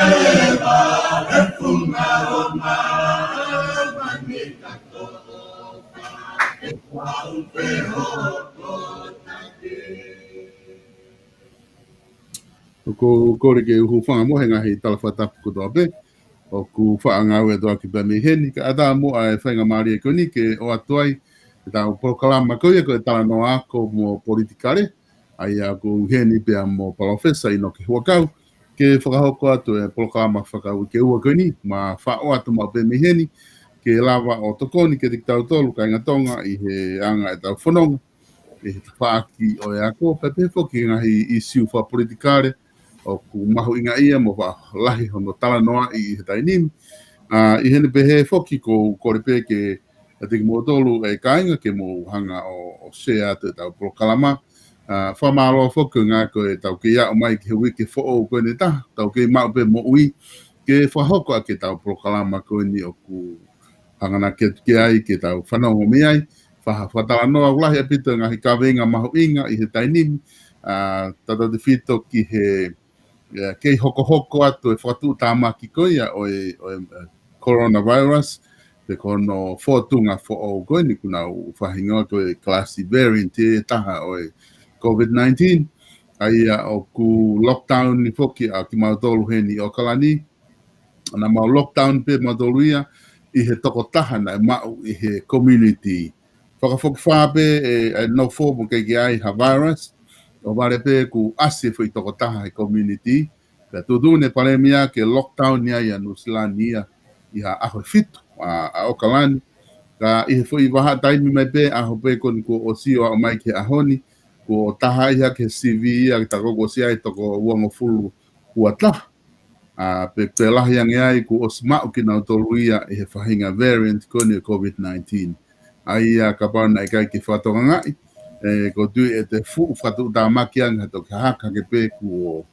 Eva, Ko ke hu whanga mo henga hei talawhata ko toa pe. O ku whaangau e toa ki pa me heni. Ka ata mo ai whainga maari e koni ke o atuai. Ke tau Polokalama koia ko e Talanoa ko mo Politikale. Ai a ku heni pia mo Palofesa Inoke Hu'Akau. Ke whakahoko atu e Polokalama whakau ke ua koni. Ma whao atu ma pe me heni. Ke lava o tokoni ke tik tau tolu ka inga tonga i he anga e tau whanonga. E he whaaki o e ako. Pepe whoki ngahi i siu wha Politikale. O ku mahu inga ia mo wa lahi hono Talanoa i he tainimi. I hene pehe whoki ko korepe ke te ki mo tolu e kainga ke mo hanga o sea te tau Polokalama. Whamalo whoku ngā ko e tau ke ia o mai ke hui ke who ko ne ta. Tau ke mau pe mo ui ke whahoko a ke tau Polokalama ko ni o ku hangana ke ai ke tau whanongo mi ai. Whatalanoa ulahi apita ngahi kawenga mahu inga i he tainimi. Tata te whito ki he kei hoko atu e whatu tāmaki koia o e coronavirus, te kono whotunga o koe ni kuna whahingoa ko e classy variant e taha o e COVID-19. Ai o ku lockdown ni whoki a ki mautolu he ni o kalani. Ana mau lockdown pe mautolu ia i he toko taha na mau i he community. Whakawhoki whape e no whomo kei ki ai ha virus. O wale pe ku ase fo i toko taha i community. Pea tudune palemia ke lockdown nia ia nusilania i ha aho fitu a okalani. Ka i he fo i waha taimi mai pe aho pe koni ko o sio a mai ke ahoni. Ko taha ia ke CV ia ki takoko si ai toko uango fulu huata. Pe lahi ange ai ku o smau ki nau tolu ia i he whahinga variant koni COVID-19. Ai a kapana i kai ki whatonga ngai. Ko tui e te fu whatu tā makianga to ka haka ke pe ku o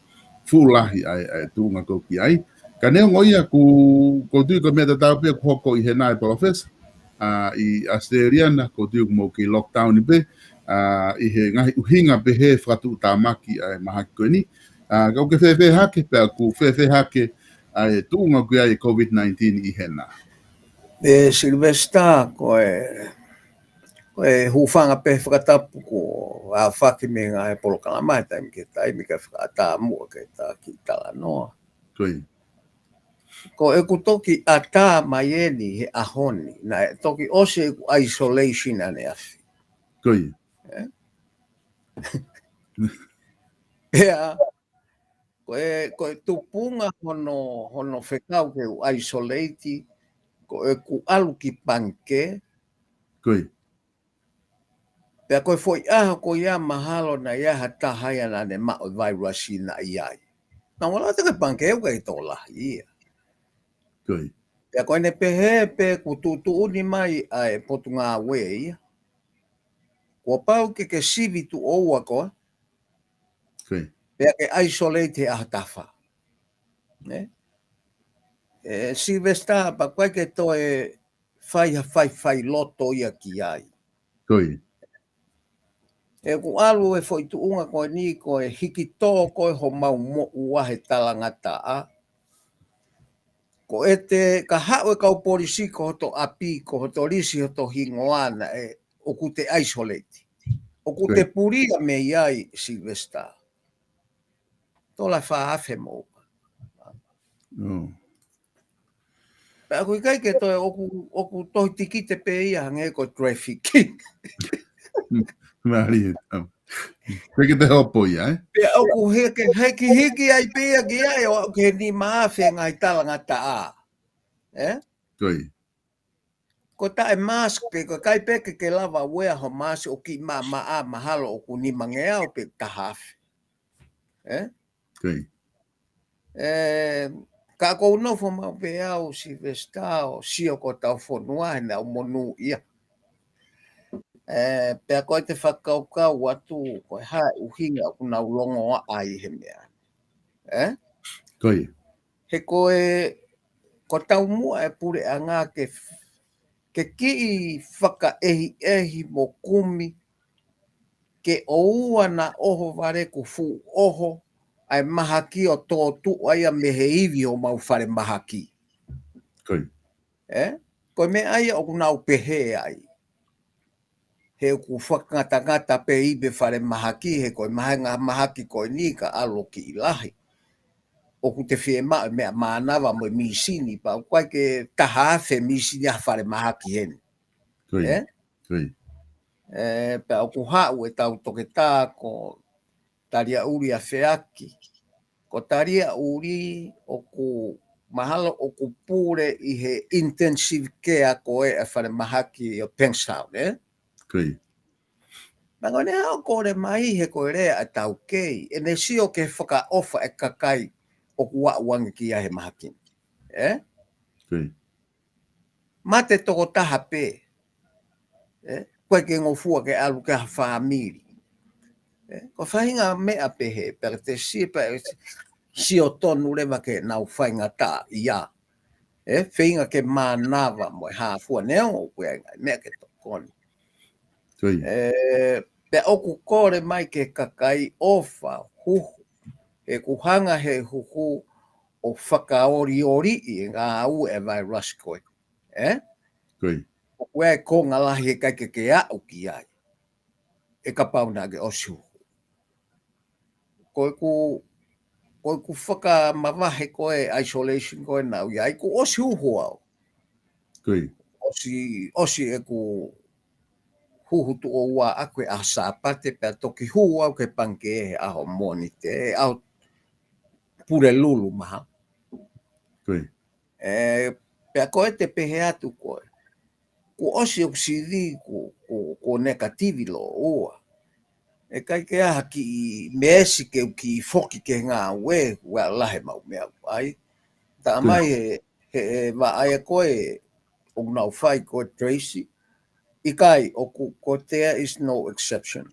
fulahi ai tūnga ko ki ai. Ka neo ngoia ko tui ko mea tau pe ku hoko i he nai Palofesa. I Australiana ko tui ku mo ki lockdown i pe. I he ngahi uhinga pe he whatu tā maki ai mahaki koe ni. Kau ke whewhe hake pe ku whewhe hake ai tūnga ku ai COVID-19 i he nā. Silvesta ko e hufanga pe whakatapu ko a whaki me ngā e Polokalama e taimi ke taimi ka whakata mua ke tā ki Talanoa. Koi. Ko e ku toki a tā mai eni he ahoni, na e toki ose e ku isolation ane afi. Koi. Pea, ko e tupunga hono whekau ke u isolate, ko e ku alu ki panke. Koi. Pea koe foi aha ko ia mahalo na ia hata haya na ne mao virusi na iai. Na wala te ke panke uka i tola ia. Koi. Pea koe ne pehe pe ku tutu uni mai ai potunga we ia. Kua pau ke sivi tu oua koa. Koi. Pea ke isolate aha tafa. Ne? Silvesta pa koe ke toe fai loto ia ki ai. Koi. E ku alu e foi tu unga koe ni koe hiki tō koe ho mau mo uahe talangata a. Ko e te ka hao e kau polisi ko hoto api, ko hoto risi hoto hingoana e o ku te isolate. O ku te puria me iai Silvesta. Tola whaafe mo. Pea kui kai ke toi oku tohi tiki te pe ia hange ko trafficking. Mari tam. Peke te hopo ia, eh? Pea oku hiki ai pea ki ai o ke ni maafe ngai talangata a. Koi. Ko ta e mask pe ko kai peke ke lava wea ho mask o ki mahalo o ku ni mangea o pe tahafe. Koi. Ka ko no fo ma pe au Silvesta o sio ko tau fonua na o monu ia. Pe ko te whakaukau atu ko ha uhinga ku na ulongo ai he mea. Koi. He ko tau mua e pure anga ke ki whaka ehi mo kumi ke oua na oho ware ku fu oho ai mahaki o tō tu aia me he iwi o mau whare mahaki. Koi. Koe me aia o kuna upehe ai. he ku whakangata pe ibe whare mahaki, he koe mahenga mahaki koe ni ka alo ki ilahi. O ku te whie maa mea mānawa mo misini, pa o koe ke tahawhe misini a whare mahaki heni. Koi. Koi. Pe o ku hau e tau toke tā ko taria uri a whiaki. Ko taria uri o ku mahalo o ku pure i he intensive care ko e a whare mahaki o Penstown, Koi. Nanga ne hao kore mai he koe rea a tau kei, e ne si o ke whaka ofa e kakai o kua uangi ki a he mahaki. Koi. Mate toko taha pē, koe ke ngofua ke alu ke ha whaamiri. Ko whahinga mea pehe, pere te si o tonu lewa ke nau whainga tā ia. Whahinga ke mānawa mo e hāfua neo koe mea ke tokoni. Koi. Pe oku kore mai ke kakai ofa huhu. E kuhanga he huhu o whakaori ori i ngā au e vai raskoi. Koi. O koe ko ngā lahi e kai ke au ki ai. E ka pauna ke osu. Koe ku whaka mawahe koe isolation koe nau iai ku osu huau. Koi. Osi e ku huhu tu o ua akwe a sāpate pe toki hu au ke panke e aho moni te au pure lulu maha. Koi. Pea koe te pehe atu koe. Ku osi o sidi ko negativi lo ua. E kai ke aha ki meesi ke ki foki ke ngā ue ua lahe mau mea ai. Ta mai he wa aia koe o nau whai koe Tracy. I kai o ko there is no exception.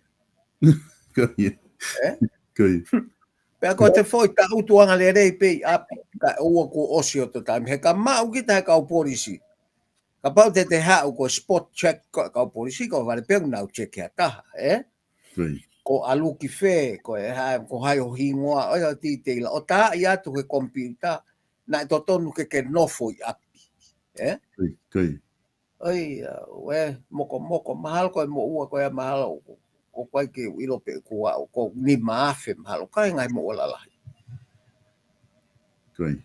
Koi. Koi. Pea ko te foi ka utuanga le rei pei api. Ka ua ko osi o to time. He ka mau kita he kau polisi. Ka pau te hau ko spot check kau polisi ko vale pegu nau check hea taha. Koi. Ko aluki whē, ko hai o hingoa. Oia ti te ila. O tā i atu he kompiuta. Na to tonu ke nofo i api. Koi. Koi. Oi, moko mahalo koe mo ua koe mahalo. Ko koe ke ilo pe kua ko ni maafe mahalo. Kai ngai mo ola lahi. Koi.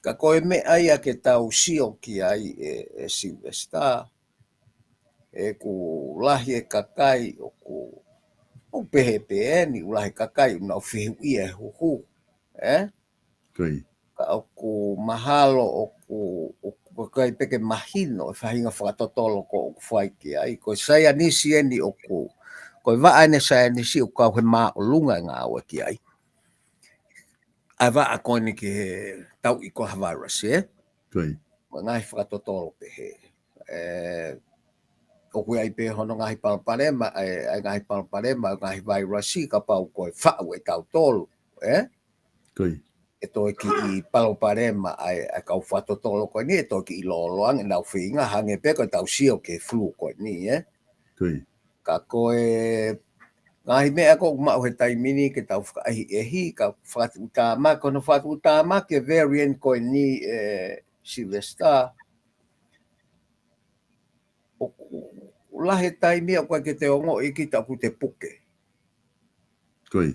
Ka koe me aia ke tau sio ki ai e Silvestar. E ku lahi e kakai o ku o pehe ni ulahi kakai una o whihu i e huhu. Koi. Ka o ku mahalo o ku kai peke mahino e whahinga whakatotolo ko o ku whaiki ai. Ko saia nisi eni o ku ko waa ane saia nisi o kau he maa o lunga ngā ua ki ai. Ai waa koe ni ki he tau i ko ha virus, Koi. Ko ngai whakatotolo pehe. O kui ai pe hono ngahi palparema, ngahi palparema, ngahi virus ka pau koe whau e tau tolu, Koi. E toi ki I palparema ai kau whatotolo koe ni, e toi ki I loloang, e nau whinga, hange pe koe tau sio ke flu koe ni, Koi. Ka koe ngahi mea ko mau he taimini ke tau whakaahi ehi, ka whakatu utama, kono whakatu utama ke variant koe ni Silvestar, o lahe taimi o koe ke te ongo I kita ku te puke. Koi.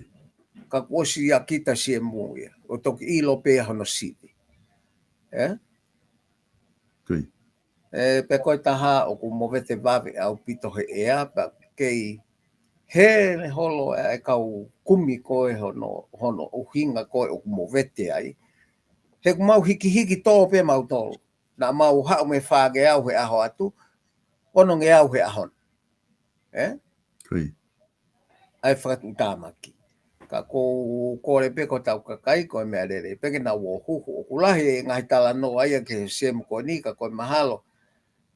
Ka kuosi a kita si e muia. O toki ilo pea hono siti. Koi. Pe koe taha o ku mowete wawe au pito he ea, pa kei he ne holo e kau kumi koe hono uhinga koe o ku mowete ai. He ku mau hiki tō pe mau tō. Na mau hao me whāge au he aho atu, ono nge au he ahon. Koi. Ai whakatu utamaki. Ka ko kore pe ko tau kakai koe mea rere. Peke na wo huhu. O kulahi ngahi Talanoa ia ke semu koe ni ka koe mahalo.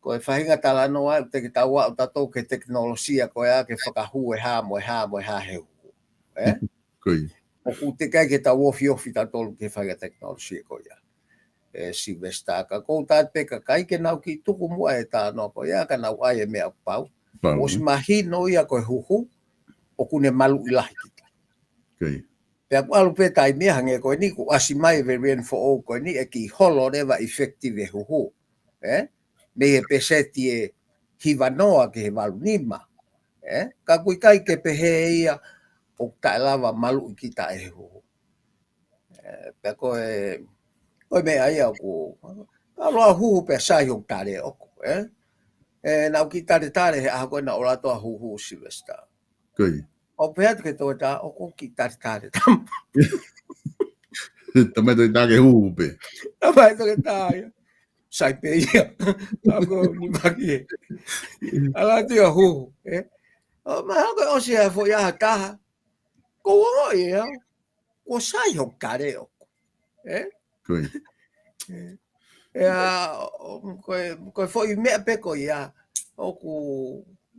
Koe whahinga Talanoa te ki tau au tatou ke teknolosia koe a ke whakahu e hā mo e hā he huhu. Koi. O ku te kai ke tau ofi tatolu ke whahinga teknolosia koe ia. Silvestar ka kou tat pe kakai ke nau ki tuku mua e tānoa koe ia ka nau ai e mea pau. O si mahino ia koe huhu. O kune malu ilahi kita. Koi. Pea ku alu pe tai mea hange koe ni ku asimai variant for all koe ni e ki holo rewa effective e huhu. Me he peseti e hiwanoa ke he walu nima. Ka kui kai ke pehe ia o taelawa malu ki ta e ho. Pe koe me ai ku aloa hu pe sai o tare o na ki tare he a koe na ora to hu Silvesta. Koi. O pe at ke to ta o ko ki tare. Tamai toi take huupe. Tamai to ke ta sai pe ia. Ako ni maki. Ala tu hu o ma ko o se fo ya ta. Ko o ia. Ko sai o tare o. Koi. Koe foi mea peko ia o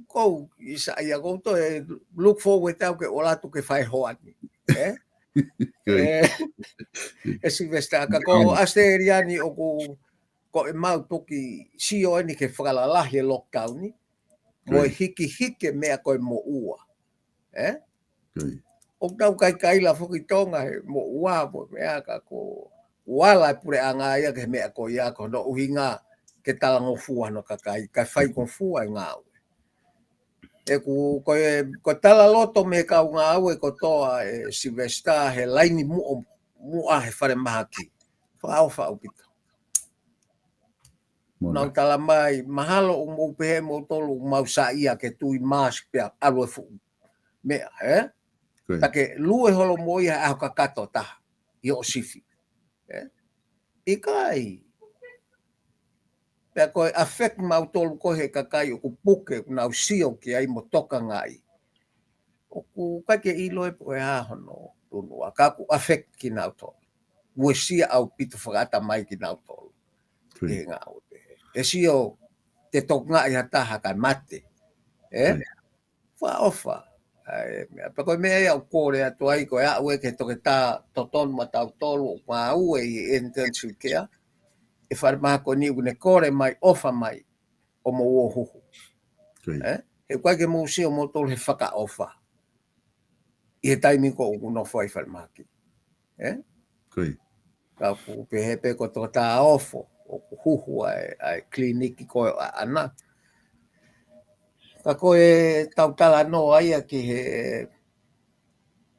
ko isa ia ko to look forward tau ke ola tu ke fai hoani Silvesta ka ko asteriani o ko e mau toki sio ni ke fala la he lockdown ni mo hiki mea ko mo ua o tau kai la foki tonga mo ua mo mea ka ko wala pure anga ia ke mea ko ia ko no uhinga ke talango fua no kakai ka fai ko fua nga ko tala loto me ka nga e ko toa Silvesta he laini mu he fare mahaki fa upita na tala mai mahalo mo pe mo tolu mau sa ia ke tui mas pe alo fu me take lue holo mo ia a ka kato ta yo sifi ikai pe ko affect mau tolu ko he kakai o puke na usio ki ai mo toka ngai o ku ka ke ilo e po ha hono tunu ka ku affect ki na to we si au pito frata mai ki na to e nga e sio te toka ngai hata ha ka mate fa ofa pe ko me au kore atu ai ko a we ke to ke ta toton mata tolu ma u e intensive care e farma ko ni une kore mai ofa mai o mo o hu e kwa ke mo si o mo tol he faka ofa e taimi ko no foi farma ki ka ku pe ko to ta ofo o hu ai kliniki ko ana ka ko e tau Talanoa ia ki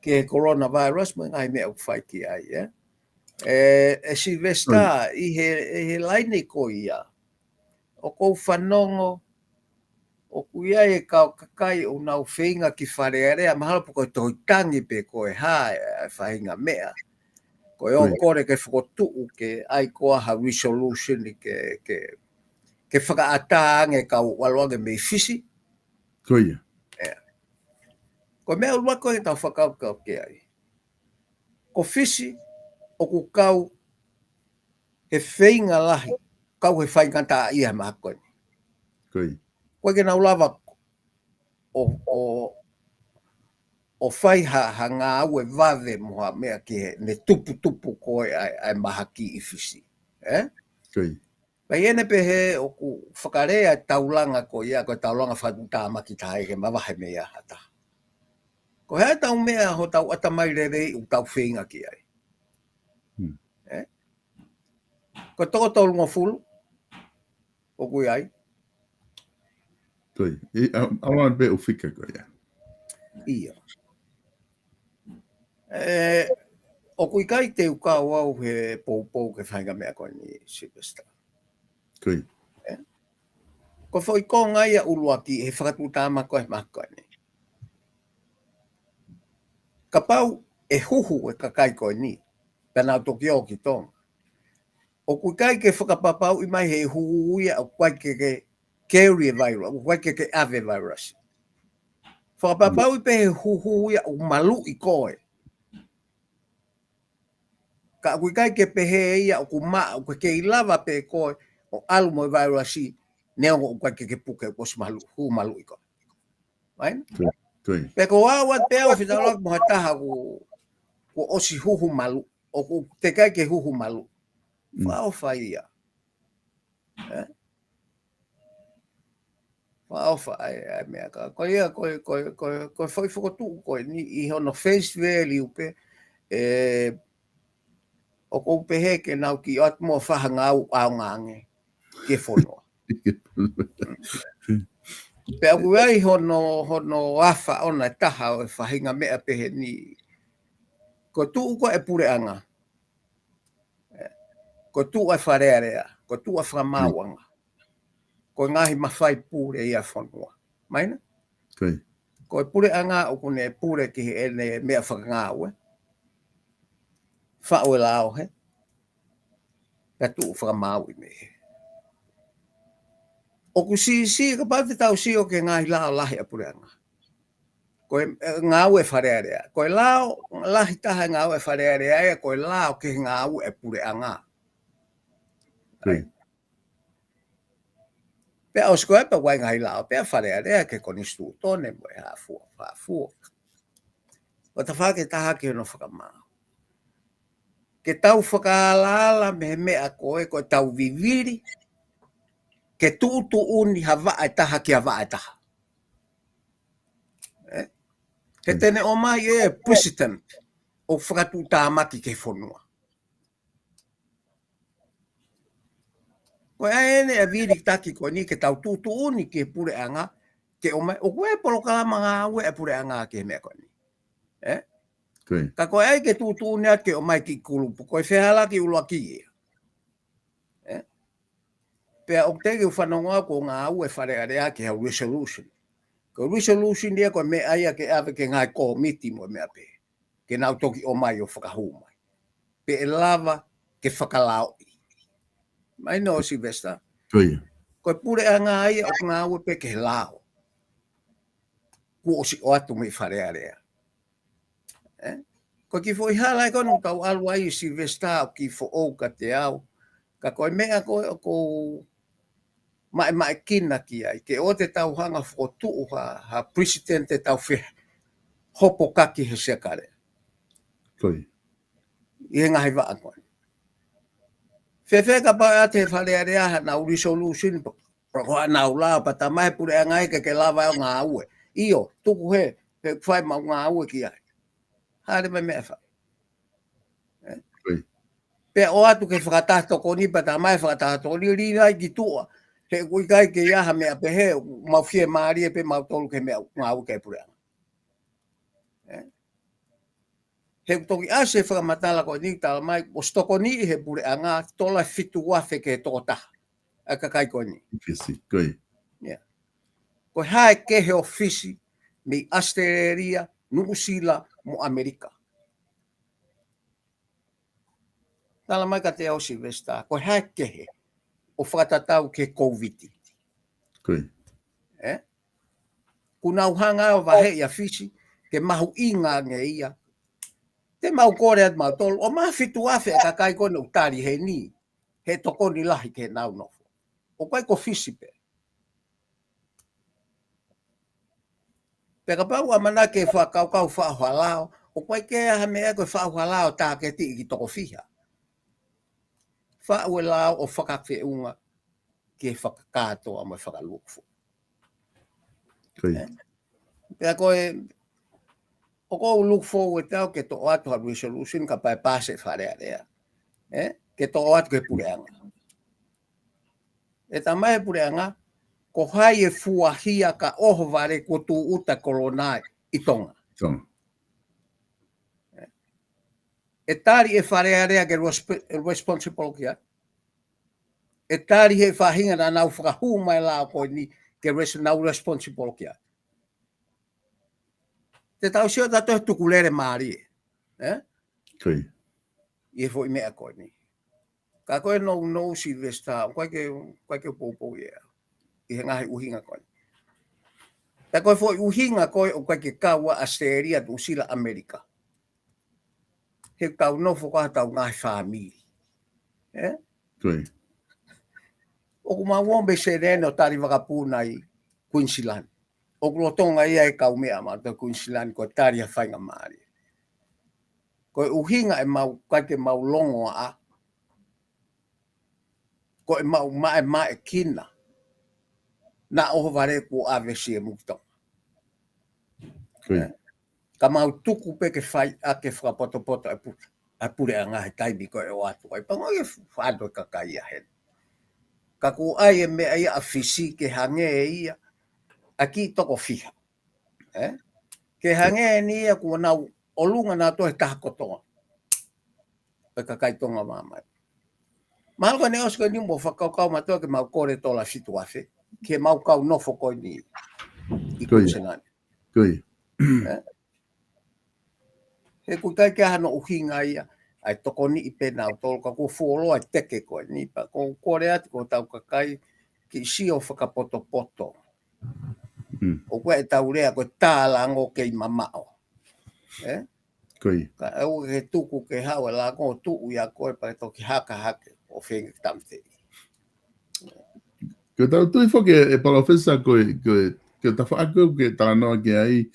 he coronavirus mo ngai me fai ki ai Silvesta i he laine ko ia o ko fanongo o kuia e ka kakai o nau feinga ki wharearea mahalo po koe toi tangi pe koe ha whainga mea koe o kore ke whakotuu ke ai koa ha resolution ke whakaataange ka waloange mei fisi Koia koe mea ulua koe tau whakau ke ai ko fisi o ku kau he whainga lahi kau he whainga ta ia maa koe koe ke nau lava o whai ha ngā aue vave moha mea ki ne tupu koe ai mahaki i fisi. Pai ene pe he o ku whakarea taulanga ko ia koe taulanga whakutāma ki tae ke mawahe mea hata. Ko hea tau mea ho tau atamai rerei u tau whenga ki ai. Ko toko tolu ngā fulu o kui ai. Toi, awan pe u whika koe ia. Ia. O kui kai te uka wau he pou ke whainga mea koe ni Silvesta. Koi. Ko foi ko ngai a ulua ki he whakatutama koe makoe ni. Ka pau e huhu e kakai koe ni. Pena toki o ki tonga. O kui kai ke whakapapau i mai he huhu ia o kai ke carrier virus, o kai ke ave virus. Whakapapau i pe he huhu ia o malu i koe. Ka kui kai ke pehe ia o ku maa o ke ilawa pe koe o alu mo virus i neo o kai ke puke o malu, hu malu i koe. Right? Pe ko awa te au whitalak mo hataha ko osi huhu malu, o ku te kai ke huhu malu. Whao whai ia. Whao whai mea ka. Ko ia, koe whai whakotu koe ni i hono face value pe o ko pehe ke nau ki at mo whahanga au ngange ke whonoa. Pe aku ai hono afa ona taha o whahinga mea pehe ni. Ko tu ko e pure anga. Ko tu e wharearea. Ko tu e whamauanga. Ko ngahi mawhai pure ia whanua. Maina? Kai. Ko e pure anga o kune pure ki e ne mea whakangau. Whao e lao he. Ka tu whakamau I me he. O ku si ka pate tau si o ke ngahi lao lahi a pure anga. Ko ngau e wharearea. Ko lao lahi taha ngau e wharearea e ko lao ke ngau e pure anga. Kai. Pe o skoe pa wai ngai lao pe wharearea ke koni stu tone mo e hafua. O ta whake taha ke no whakamau. Ke tau whakaalala me mea koe ko tau viviri. Ke tu uni hawa e taha ki hawa e taha. He tene o mai e president o whakatu tāmaki ke whonua. Koe aene e viri taki ko ni ke tau tutu uni ke pure anga ke o mai o koe Polokalama ngā ue e pure anga ke mea ko ni. Kai. Ka koe ai ke tutu uni at ke o mai ki kulupu. Koe whehala ki ulua ki e. Pea o tege u whanonga ko ngā ue wharearea ke hau resolution. Ko resolution dia ko me aia ke ave ke ngai komiti mo mea pe. Ke nau toki o mai o whakahumai. Pe e lava ke whakalao I. Mai no si vesta. Kai. Ko pure anga ai o ngā ue pe ke lao. Ku o si o atu me wharearea. Ko ki fo I hala ko no tau alu ai si vesta o ki fo o ka te au. Ka koe mea koe o ko mai kina ki ai. Ke o te tau hanga fo tuu ha president te tau whi hopo kaki he sekare. Kai. I he ngahi waa koe. Whewhe ka pa a te wharearea ha nau resolution. Prokoa nau lao pa ta mai pure angai ke lawa o ngā ue. Io, tuku he whai mau ngā ue ki ai. Hare me mea wha. Kai. Pe o atu ke whakatato ko ni pa ta mai whakatato ni rina I ki tua. He kui kai ke iaha mea pe he mau whie maari e pe mau tolu ke mea ngā ue ke pure anga. He toki ase whakamatala ko ni tala mai o stoko ni he pure anga tola fitu wafe ke toko taha. A ka kai ko ni. Fisi. Kai. Ko hae ke he ofisi mi Australia, New Zealand, mo Amerika. Tala mai ka te au si vesta. Ko hae ke he o whakatatau ke COVID. Kai. Kuna uhanga o wahe ia fisi ke mahu inga nge ia. Te mau kore at mau tolu. O maha fitu afe a kakai kone utari he ni. He toko ni lahi ke nau nofo. O kai ko fisi pe. Pe ka pau amana ke whakaukau whaahalao. O kai ke aha mea koe whaahalao tā ke ti ki toko fiha. Whaue lao o whakawheunga ke whakakātoa mai whakalukfu. Kai. Pea koe o ko look forward tau ke to atu ha resolution ka pai pase wharearea. Ke to atu ke pureanga. E tamai pureanga, ko hai e fuahia ka oho vare ko tu uta kolonai I tonga. Tonga. E tari e wharearea ke responsible kia. E tari he whahinga na nau whakahu mai la ko ni ke nau responsible kia. Te tau sio tato tukulere maari. Kai. I fo I mea koe ni. Ka koe no si vesta, koe ke popo ia. I he ngahi uhinga koe. Ta koe fo uhinga koe o koe ke kaua Australia tu sila Amerika. He tau nofo koe tau ngahi whamiri. Kai. O kuma wombe se rene o tari wakapuna I Queensland. O kulotonga ia e kau mea ma to Queensland ko tari a whainga maari. Koe uhinga e mau kake mau longo a. Koe mau mae kina. Na oho vare ko avesi e muktonga. Kai. Ka mau tuku pe ke whai a ke whakapoto a pure a ngahe taimi koe o atu. Ai pango e whado kakai a hen. Ka ku ai e mea ia a fisi ke hange e ia. Aki toko fiha. Ke hange ni aku na olunga na to tahakotonga. Kakaitonga mamai. Malko ne osko ni mo whakaukau matua ke mau kore tola situafe. Ke mau kau nofo koi ni i kunsenani. Koi. He kutai ke hano uhinga ia. Ai toko ni i pena au tolo ka ku fuolo ai teke koe ni pa. Ko kore ati ko tau kakai ki sio whakapoto-poto. O koe e tau rea koe tālango kei mamao. Koi. Ka au ke tuku ke hawa la ko tuku ia koe pa toki haka hake o whengi tamte. Ko tau tui whoke e Palofesa koe ta whaako ke Talanoa ke ai,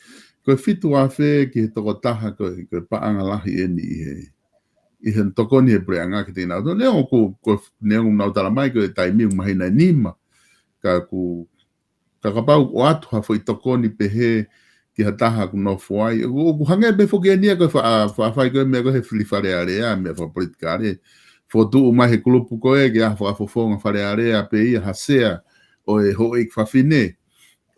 koe fitu a whe ki he toko taha koe paanga lahi e ni i he tokoni e preanga ki tina. Leo ko neongu nau tala mai koe taimiu mahina nima. Ka kapau o atu hafo i tokoni pehe ki ha taha ku no fuai. Ku hange be whoke e nia koe whawhai koe mea koe he whiliwhare area mea wha politikare. Fotu mai he kulupu koe ke a whaafofonga whare area pe ia hasea o e ho ik whawhine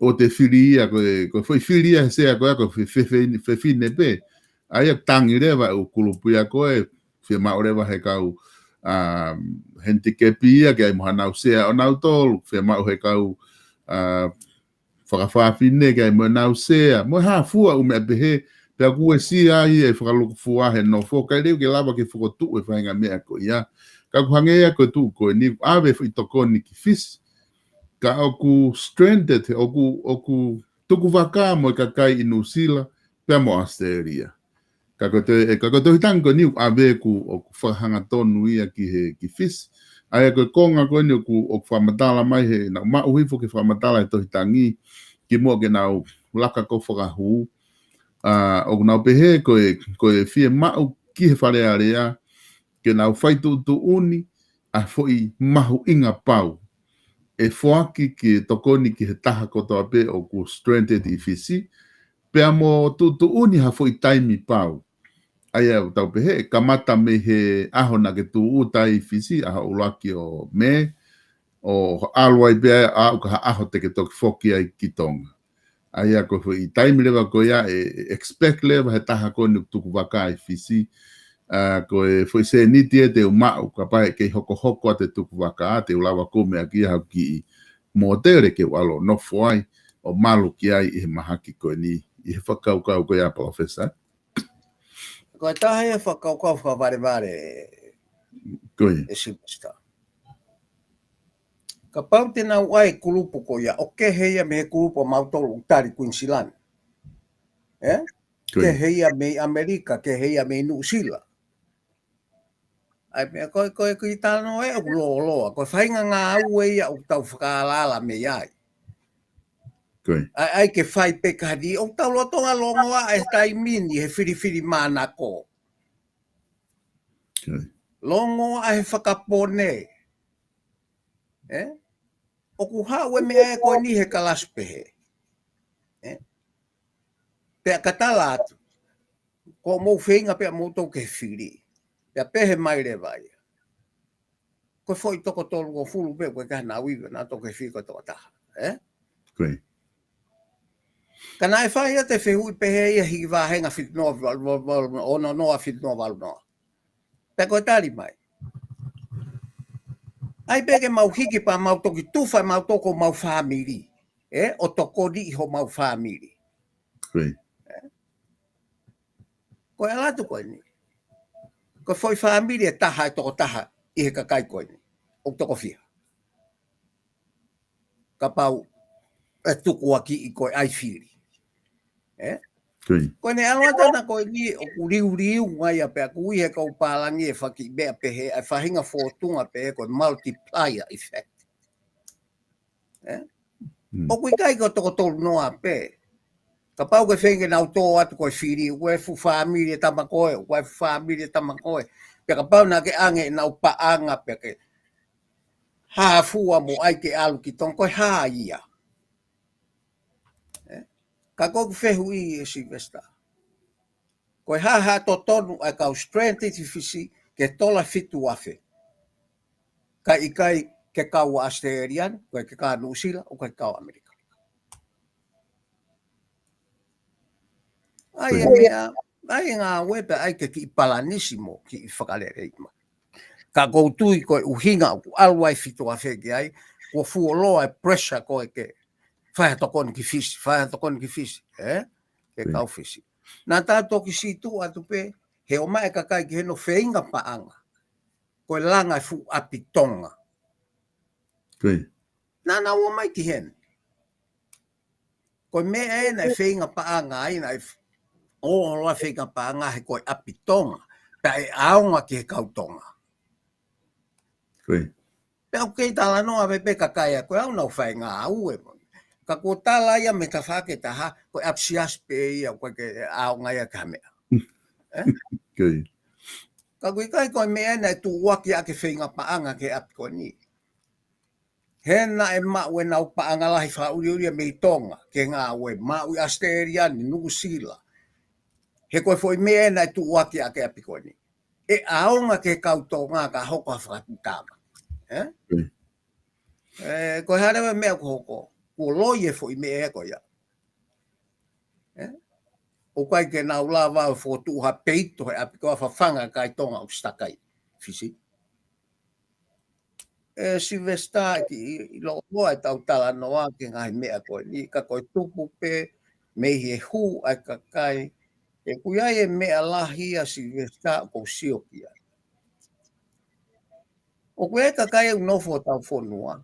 o te whiri ia koe whai whiri ia hasea koe whewhine pe aia tangi rewa o kulupu ia koe whia mao rewa he kau henti kepi ia ke ai mohanau sea o nau tolu whia mao he kau whakawhawhine ke ai mohanau sea mo ha fua umea pehe pea kue si ai e whakaluku fua he no whokai reu ke lava ke whakotu e whainga mea ko ia. Ka kuhangea ko tu ko ni ave i tokoni ki fis. Ka oku stranded, oku tuku waka mo ka kai i New Zealand, pea mo Australia. Ka ko te hitango ni ave ku oku whahanga tonu ia ki fis. Ai ko konga ko ni oku whamatala mai he na mauhifo ke whamatala e tohitangi ki mo ke nau laka ko whakahu. O nau pehe koe fie mau ki he whare area ke nau whaitu tu uni a foi mahu inga pau. E whoaki ki tokoni ki he taha kotoa pe o ku stranded i fisi, pea mo tu uni ha foi taimi pau. Ai au tau pehe, kamata me he aho na ke tu utai fisi, aha ulaki o me, o aluai pea au ka aho te ke toki whoki ai ki tonga. Ai a ko foi taimi lewa ko ia e expect lewa he taha koni tuku waka i fisi, ko e foi se niti e te umau ka pai ke hoko a te tuku waka te ulawa kome a kia hau ki mo tere ke walo no fuai o malu ki ai i he mahaki ko ni i he whakaukau ko ia Palofesa. Ko e tahe e whakaukau whaware e sipista. Ka pau te nau ai kulupu ko ia o ke heia me he kulupu mautolu utari Queensland. Ke heia me Amerika, ke heia me New Zealand. Ai mea koe i Talanoa e o loa. Koe whainga ngā au e ia o tau whakalala me iai. Ai ke whai pe kadi, o tau lotonga longoa e tai mini he whiri mana ko. Longoa e whakapone. O ku hau e mea e koe ni he kalaspehe. Pea katala atu. Ko mou whenga pea mou tau ke whiri. Pea pehe mai re vai. Koe foi toko tolu o fulu pe koe kahana wiwa na toke whiri koe toko taha. Kana e whai te whehui pehe ia hiki wāhenga whitinoa ono noa whitinoa walu noa. Pea koe tari mai. Ai peke mau hiki pa mau toki tuwhai mau toko mau whamiri. O toko ni iho mau whamiri. Koe alatu koe ni. Koe foi whamiri e taha e toko taha i he kakai koe ni. O toko whia. Ka pau e tuku aki i koe ai whiri. Koe ne aluatana koe ni o ku riu ngai a pea kui he kau pālangi e whaki mea pehe ai whahinga fōtunga pehe koe multiplier effect. O kui kai ko toko tolu noa pe. Ka pau ke whenge nau tō atu koe whiri, koe fu whamiri e tamakoe, koe fu whamiri e tamakoe. Pea ka pau na ke ange nau paanga pea ke hāfua mo ai ke alu ki tong koe hā ia. Ka koku whehu i e Silvesta. Koe haha to tonu ai kau stranded i fisi ke tola fitu afe. Ka ikai ke kau Australian, koe ke kau New Zealand, o ke kau Amerika. Ai ngā weta ai ke ki palanisimo ki whakarere ima. Ka koutui koe uhinga o alwai fito a wheki ai, ko fuoloa e pressure koe ke whaia tokoni ki fisi, ke kau fisi. Nā tātou ki situ atu pe, he o mai kakai ki heno wheinga paanga, koe langa fu api tonga. Nā ua mai ki hen. Koe mea e nei wheinga paanga ai, nei o loa wheinga paanga he koe api tonga, pa e aonga ki he kautonga. Pea kei talanoa me pe kakai a koe au nau whainga au e mo. Ka ko tala ia me ka whake taha, koe apsias pe ia koe ke aonga ia ka mea. Ka koe kai koe mea nei tu waki a ke whainga paanga ke api koe ni. Hena e maue nau paanga lahi whauriuria me tonga, ke ngā ue maui Asteriani, Nusila. He koe foi mea nei tu waki a ke api koe ni. E aonga ke kautonga ka hoko a whakatama. Koe harewa mea ko hoko, ko loie foi mea koe ia. O kai ke nau la wau fo tuha peito he api koa whawhanga kai tonga o stakai, fisi. Si vesta ki lo loa e tau talanoa ke ngai mea koe ni, ka koe tupu pe, me he hu ai kakai, e kuiai e mea lahia si vesta ko siokia. O koe kakai e unofo tau whonua,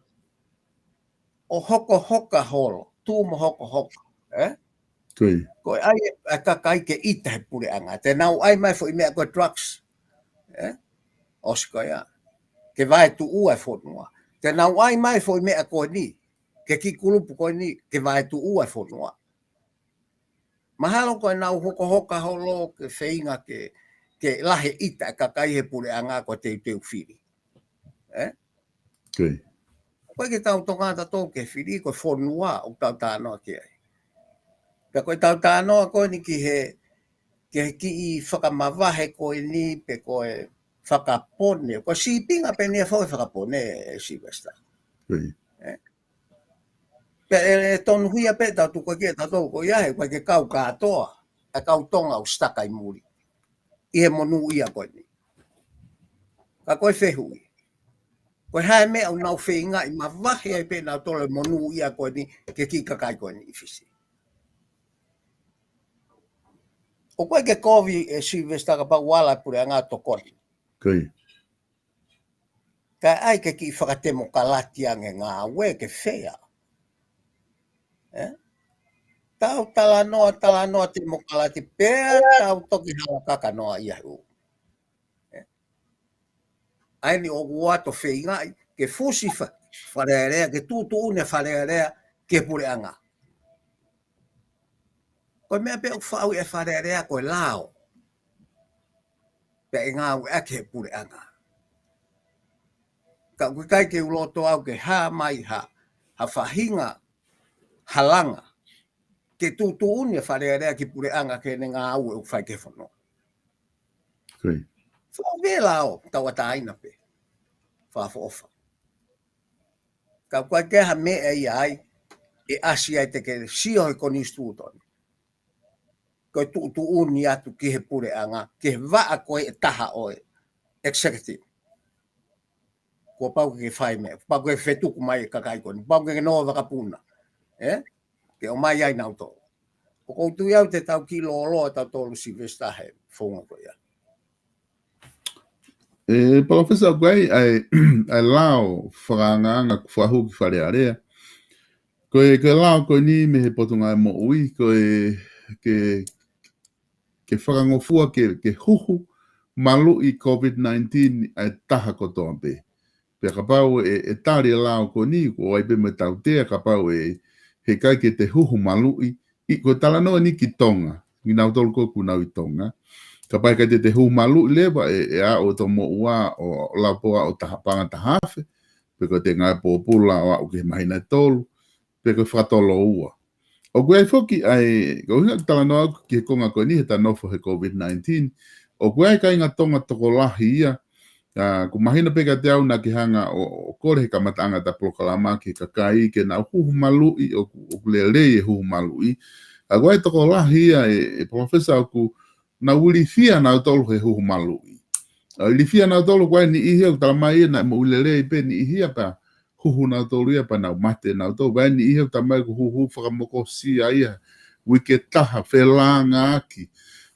o hoko hoka holo, tūma hoko hoka, Koe ai kakai ke ita he pure anga, te nau ai mai fo i mea koe drugs, osko ia, ke vai tu ua whonua, te nau ai mai fo i mea koe ni, ke ki kulupu koe ni, ke vai tu ua whonua. Mahalo koe nau hoko hoka holo, ke whainga ke lahe ita kakai he pure anga koe te whiri. Koe ke tau tongata tō ke whiri, koe whonua o tau tānoa ke ai. Ka koe tau tānoa koe ni ki i whakamawahe koe ni pe koe whakapone. Koe sipinga pe nia whoi whakapone si westa. Pe e tonu huia pe tau tu koe kia tau koe iahe koe ke kau kātoa. A kau tonga o staka i muri. I he monu ia koe ni. Ka koe whehui. Koe hae mea au nau whenga i mawahe ai pe nau tole monu ia koe ni ke ki kakai koe ni i fisi. O koe ke kovi e si vesta ka pa wala pure a ngā tokoni. Ka ai ke ki whakatemo kalati ange ngā we ke whea. Tau talanoa temo kalati pēr, tau toki hawa kakanoa ia hu. Ai ni o guato whengai ke fusi wharearea, ke tūtu une wharearea ke pure a ngā. Koe mea pe o whau e wharearea koe lao. Pe e ngā ue ake pure anga. Ka koe kai ke uloto au ke ha mai ha whahinga halanga. Ke tūtu une wharearea ki pure anga ke ne ngā ue u whai ke whanua. Whau me lao tawa taina pe. Whafo ofa. Ka koe ke ha mea i ai e asi ai te ke sio he koni stūtoni. Koe tūtu uni atu ki he pure anga, ki he waa koe e taha oe, executive. Kua pau ke whai mea, pau ke whetuku mai e kakai koni, pau ke noa wakapuna. Ke o mai ai nau tō. Ko koutu iau te tau ki looloa tau tōlu si vesta he whonga koe ia. Palofesa koe ai lao whakanganga whahu ki wharearea. Koe lao koe ni me he potunga e mo ui, koe ke whakangofua ke huhu malu i COVID-19 ai taha kotoa pe. Pe ka pau e tari lao ko ni, ko ai pe me tau tea ka pau he kai ke te huhu malu i ko talanoa ni ki tonga. Ni nau tolu ko ku nau i tonga. Ka pai kai te huhu malu i lewa e a o to mo ua o laupoa o tahapanga tahafe. Pe ko te ngai pōpula o au ke mahina tolu. Pe ko whakatolo ua. O koe ai whoki ai, ko hinga talanoa ki he konga koe ni he tanofo he COVID-19, o koe ai kai ngā tonga toko lahi ia, ko mahina peka te au na ki hanga o kore he kamatanga ta Polokalama ki kakai ke nā huhu malui, o kulelei e huhu malui, Agora toko lahi e Palofesa ku na ulifia na tolu he hu malu. Ulifia na tolu kwa ni ihia utamai na ulele pe ni ihia pa hu na tolu ya pa na mate na tolu kwa ni ihia utamai ku hu whakamoko si aia wike taha whelanga aki.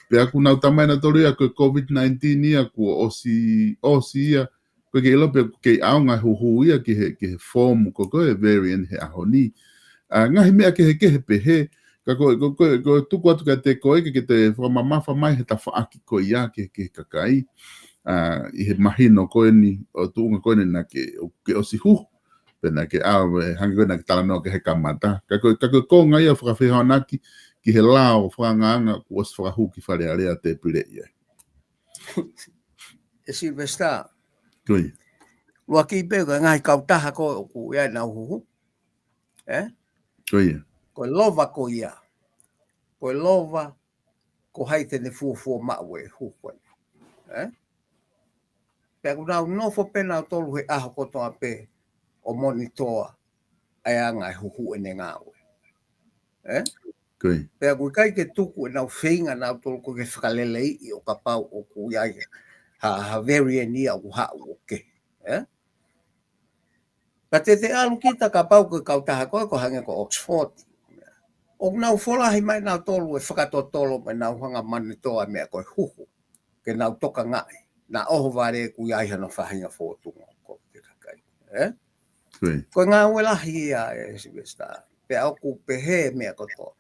Pe aku na utamai na tolu ya ko COVID-19 ia ku osi ia ko ke ilo pe ke aunga hu ia ke form ko variant he ahoni. Ngahi mea ke pe he ko tuku atu ka te koe ke te whamamafa mai he ta whaaki ko ia ke kakai I he mahino koe ni o tuunga koe ni na ke osi hu pena ke awe hangi koe na ke talanoa ke he kamata ka koe ko ngai a whakawhihanaki ki he lao whanganga ku osi whakahu ki whare area te pire ia E Silvesta koe lua ki pego ngai kautaha ko ku ia na huhu koe ko lova ko ia ko lova ko haite ne fu mawe hu ko pe una no fo pena tolu he aho ko to ape o monitor ai anga hu ene ngawe koe pe ku kai ke tuku na feinga na tolu ko ke falelei o kapau o ku ia ha very near o ha o ke pa te alu kita kapau ko kautaha ko hange ko Oxford o nau fola hi mai nau tolu e whakatotolo me nau hanga manitoa mea koe huhu ke nau toka ngai na oho vare ku iai hana whahinga fōtunga ko te kakai koe ngā uelahi ia e Silvesta pe au ku pehe mea koto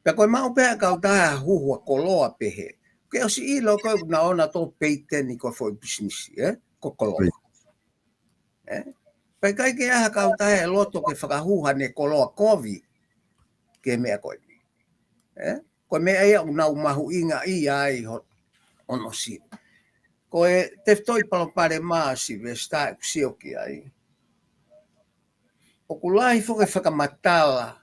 pe koe mau pea kautaha huhu a koloa pehe ke o si ilo koe na ona tō peiteni koe fo business ko koloa pe kai ke aha kautaha e loto ke whakahuha ne koloa COVID ke mea koe ni. Koe mea ia unau mahu inga i ai ono si. Koe te toi palopare maa Silvesta e kusio ki ai. O kulahi foke whakamatala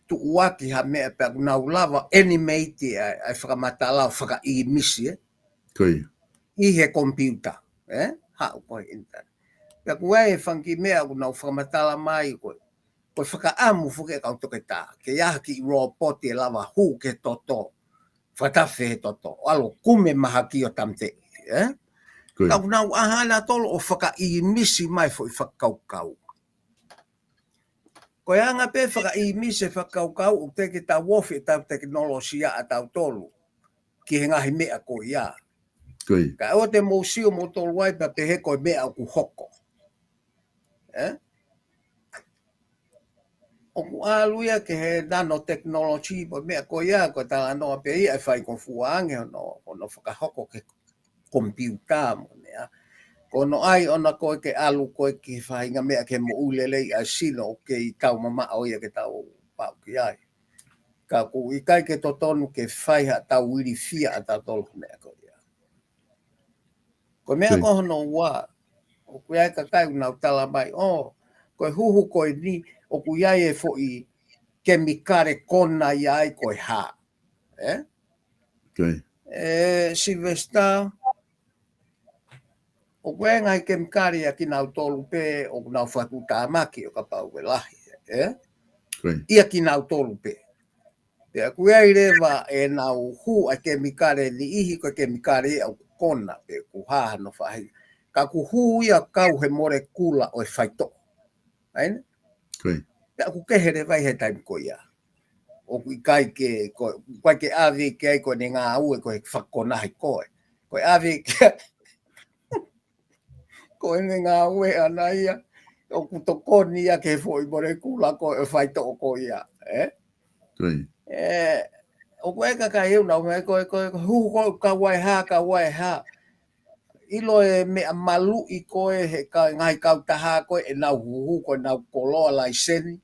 tu uaki ha mea pe unau lava animate ai whakamatala o whaka i misi koe I he computer. Ha koe internet. Pe kua e whanki mea unau whakamatala mai koe. Koe whakaamu fuke kau toke tā. Ke iaha ki roboti e lava hu ke toto. Whatawhi he toto. Alo kume maha ki o tamte. Kau nau ahana tolo o whaka I misi mai fo I whakaukau. Koe anga pe whaka I misi whakaukau o teke tā wofi tau teknolosia a tau tolu. Ki he ngahi mea ko ia. Ka o te mōsio mo tolu wai pa te he koe mea ku hoko. O ku aluia ke he nanotechnology po mea ko ia ko Talanoa pe ia e whai ko fuange ono whakahoko ke computer mo nea. Ko no ai ona koe ke alu koe ki whainga mea ke mo ulelei a sino o ke I tau mama o ia ke tau pau ki ai. Ka ku I kai ke totonu ke whaiha tau wiri fia a tau tolu mea ko ia. Ko mea ko hono ua, o ku ia ka kai unau tala mai, koe huhu koe ni, o ku iai e fo I kemikare kona iai koe ha. Silvesta, o koe ngai kemikare ia ki nau tolu pe, o nau whatu tāmaki o ka pau e lahi. Ia ki nau tolu pe. Pea ku iai rewa e nau hu a kemikare ni ihi koe kemikare ia o kona pe ku haha no whahi. Ka ku hu ia kau he more kula o e whaito. Aina? Pea ku kehere vai he taimi ko ia. O ku kai ke, koe ke awe ke ai koe ne ngā ue koe whakonahi koe. Koe awe ke koe ne ngā ue ana ia. O ku tokoni ia ke fo I more kula koe o whaito o ko ia. O koe ka heu nau me koe hu koe ka wai ha. Ilo e mea malu I koe he ngai kautaha koe e nau huhu koe nau koloa laiseni.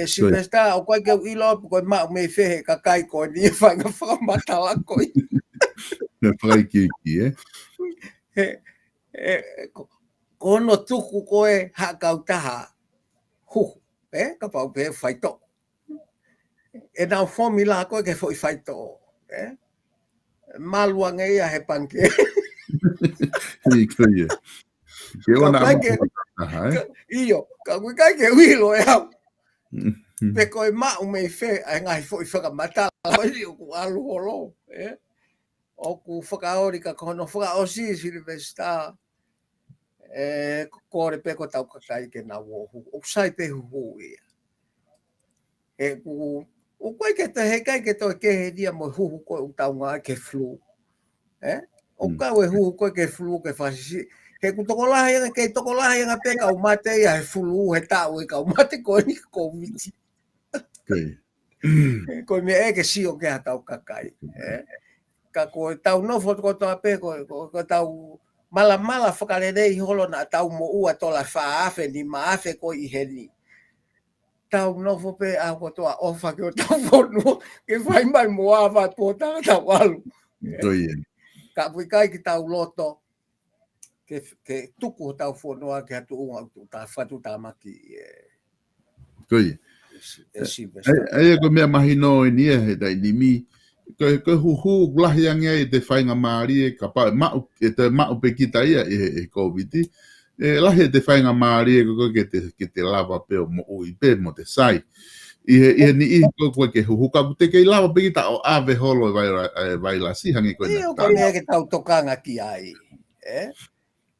Silvesta o koe keu ilo koe mau me fehe ka kai koe ni e whanga whakamatala koe. Me whai ki Kono tuku koe ha kautaha huhu. Ka pau pe whaito. E nau formula koe ke fo I whaito. Maluanga ia he panke. Iyo, ka koe kai ke wilo e hau. Pe koe mau me fe ai ngai fo i whakamata ai o ku alu holo. O ku whakaori ka kono whakaosi Silvesta. Kore pe ko tau kakai ke na wohu. O sai pe hu ia. E ku o koe ke te he kai ke toi ke he dia mo huhu koe u tau ngā ke flu. O kau e huhu koe ke flu ke whasisi. He ku tokolahi anga ke tokolahi anga pe kau mate ia he flu he tau e kau mate koe ni COVID. Koe me e ke sio ke ha tau kakai. Ka koe tau nofo ko toa pe ko tau mala whakarerei holo na tau mo ua tola whaafe ni maafe ko i heni. Tau nofo pe a ko toa ofa ke o tau whonu ke whai mai mo awa tō tanga tau alu. Ka pui kai ki tau loto ke tuku tau whonua ke hatu unga ta whatu ta maki. Koe. Ai ko mea mahino ni he dai ni mi ko hu lahi anga e te whainga maari e ka pa mau e te mau pe kita ia e COVID lahi te whainga maari e ko ke te lava pe mo ui pe mo te sai i ni ko ke hu ka te ke lava pe kita o ave holo vai la si hangi ko na ko me ke tau tokanga ki ai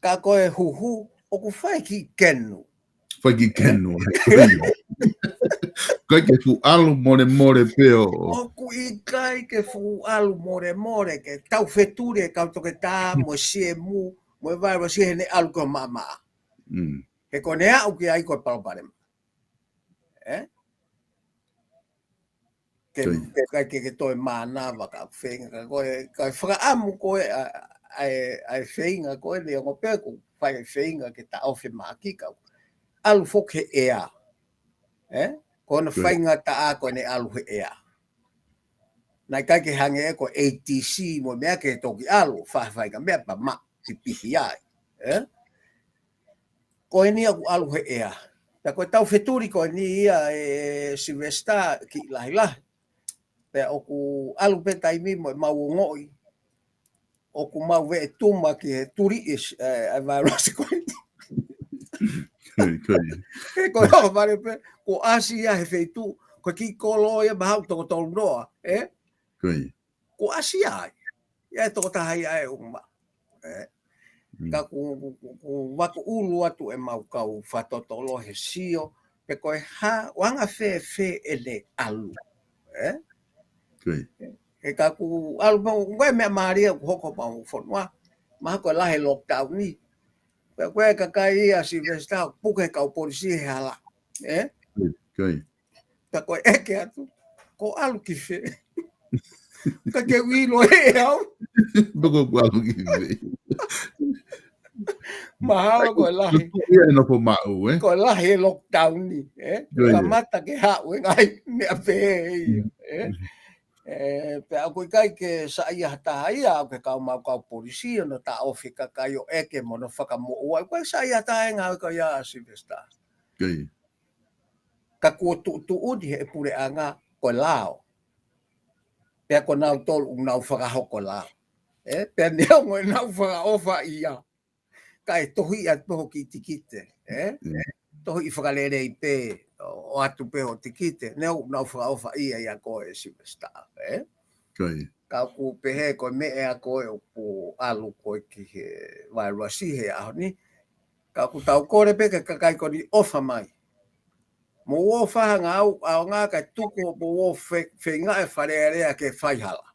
ka ko e hu o ku whai ki kenu Koe ke fu alu more peo. O ku i kai ke fu alu more ke tau feture kau toke tā mo sie mu mo vai mo sie ne alu ko mama. Ke kone au ki ai ko palopare. Ke toi mana wa ka whenga ko kai whaka amu ko ai whenga ko le ngo pe ku whai whenga ke ta ofe maki kau. Alu foke ea. Kona whainga ta a koe ne alu he ea. Nai kai ke hange e ko ATC mo mea ke toki alu, whawhainga mea pa ma, ti pihi ai. Koe ni aku alu he ea. Ta koe tau wheturi koe ni ia e Silvesta ki lahi. Pea oku alu pe taimi mo mau ngoi. Oku mau ve tuma ki he turi is ai virus koe ni. Ko ho vale pe ko Asia he feitu ko ki kolo ia bahau to Talanoa ko Asia ia to ta hai ai uma ka ku waku ulu atu e mau kau fatotolo he sio pe ko ha wanga fe ele alu ka ku alu mo me maria ko ko pa fonwa ma ko la he lockdown ni Koe kakai ia Silvesta puke kau polisi he hala. Ta koe eke atu. Ko alu ki fe. Ka ke wilo he au. Boko ko alu ki fe. Mahalo koe lahi. Ia no po mau Koe lahi lockdown ni. Ka mata ke hau e ngai mea fe e. Pe a koe kai ke sa ia hata ia au ke kau mau kau polisi no ta ofi kakai o eke mono whakamo ua. Koe sa ia hata e ngau ka ia Silvesta. Ka kua tu udi he pure anga koe lao. Pe a ko nau tolu nau whakahoko lao. Pe a neo ngoe nau whakaofa ia. Ka e tohi a toho ki tikite. Tohi i whakalere i pe o atu pe o tikite. Neo nau whakaofa ia koe Silvesta. Ka ku pehe koe me ea koe o ku alu koe ki he vairasi he aho ni. Ka ku tau kore pe ka kakai ko ni ofa mai. Mo o whahanga au ngā kai tuku mo o whenga e wharearea ke whaihala.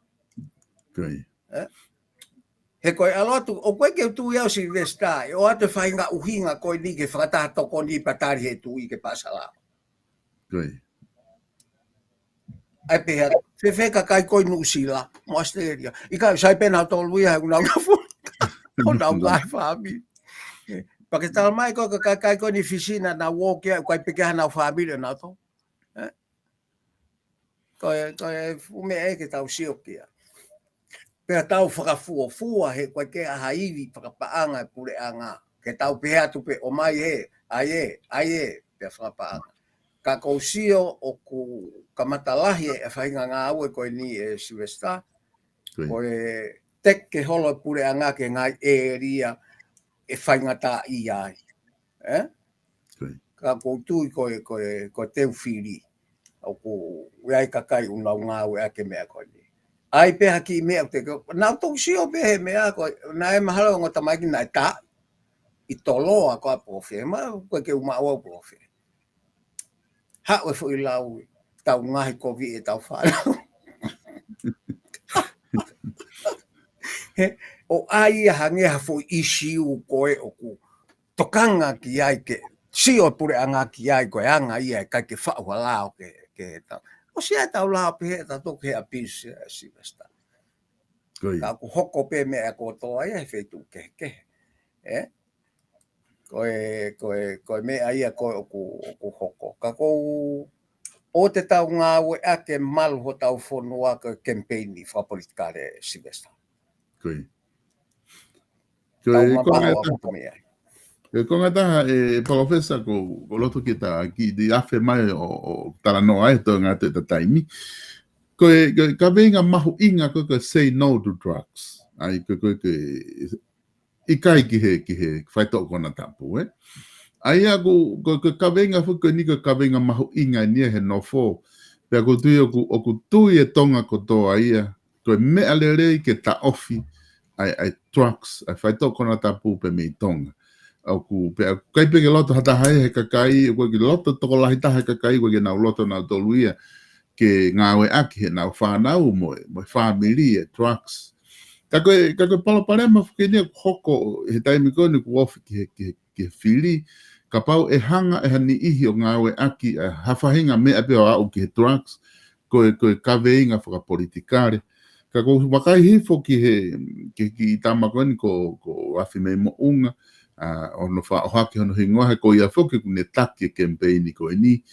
He koe alotu, o koe ke tu iau Silvesta, o atu whainga uhinga koe ni ke whakatato ko ni patari he tu i ke pasala. Ai peha, whewhe kakai koe nusila, mo Australia. Ika sai pena tolu ia unau na fu. O nau ngai whami. Pake tala mai koe kakai koe ni fisina na wokia, koe pekeha nau whamire na to. Koe fume eke tau siokia. Pea tau whakafua he koe ke aha iwi whakapaanga e pure anga. Ke tau pehea tupe o mai he, aie, pea whakapaanga. Ka kousio o ku kamatalahi e whainga ngā aue koe ni e Silvesta. Koe tek ke holo pure anga ke ngai e ria e whainga tā i ai. Ka koutui koe teu whiri. ku ai kakai una nga we ake me ko ni ai pe haki me te ko na to sio pe me ko na e mahalo ngota mai na ta I tolo a ko profe ma ko ke uma o profe ha o fo ilau tau ngai ko vi e tau fa o ai hange ha fo issue ko e o ku tokanga ki ai ke sio pure anga ki ai ko anga ia ka ke fa wala o ke ta o sia tau la pe ta to ke a pis si basta ka ku hoko pe me ko to ai fe tu ke ko me ai ko hoko ka ko o te tau ngā we ake malu ho tau whonua ka campaign ni fa Politikale si basta tau mabaho a kutu me ai ko ngata Palofesa ko loto kita ki di afe mai o Talanoa to ngata te taimi ko ka venga mahu inga ko say no to drugs ai ko ikai ki he fai to kona tapu ai aku ka venga fu ko ni ka venga mahu inga ni he no fo pe ko tu o ku tu e tonga ko to ai ko me alere ke ta ofi ai drugs ai fai to kona tapu pe me tonga aku pe kai pe ke loto hata hai he kakai ko ke loto to la hita he kakai ko ke na loto na to luia ke ngawe aki he na fa na mo family trucks ka ko Polokalama ke ni hoko he taimi ko ni ko ofi ke fili ka pau e hanga e hani ihi o ngawe aki ha fahinga me ape o ke trucks ko ka veinga fa Politikale ka ko makai hifo ki he ki tamakoni ko afi me mo unga ono fa o hake ono hingoa he ko ia foke ku ne taki campaign ko ni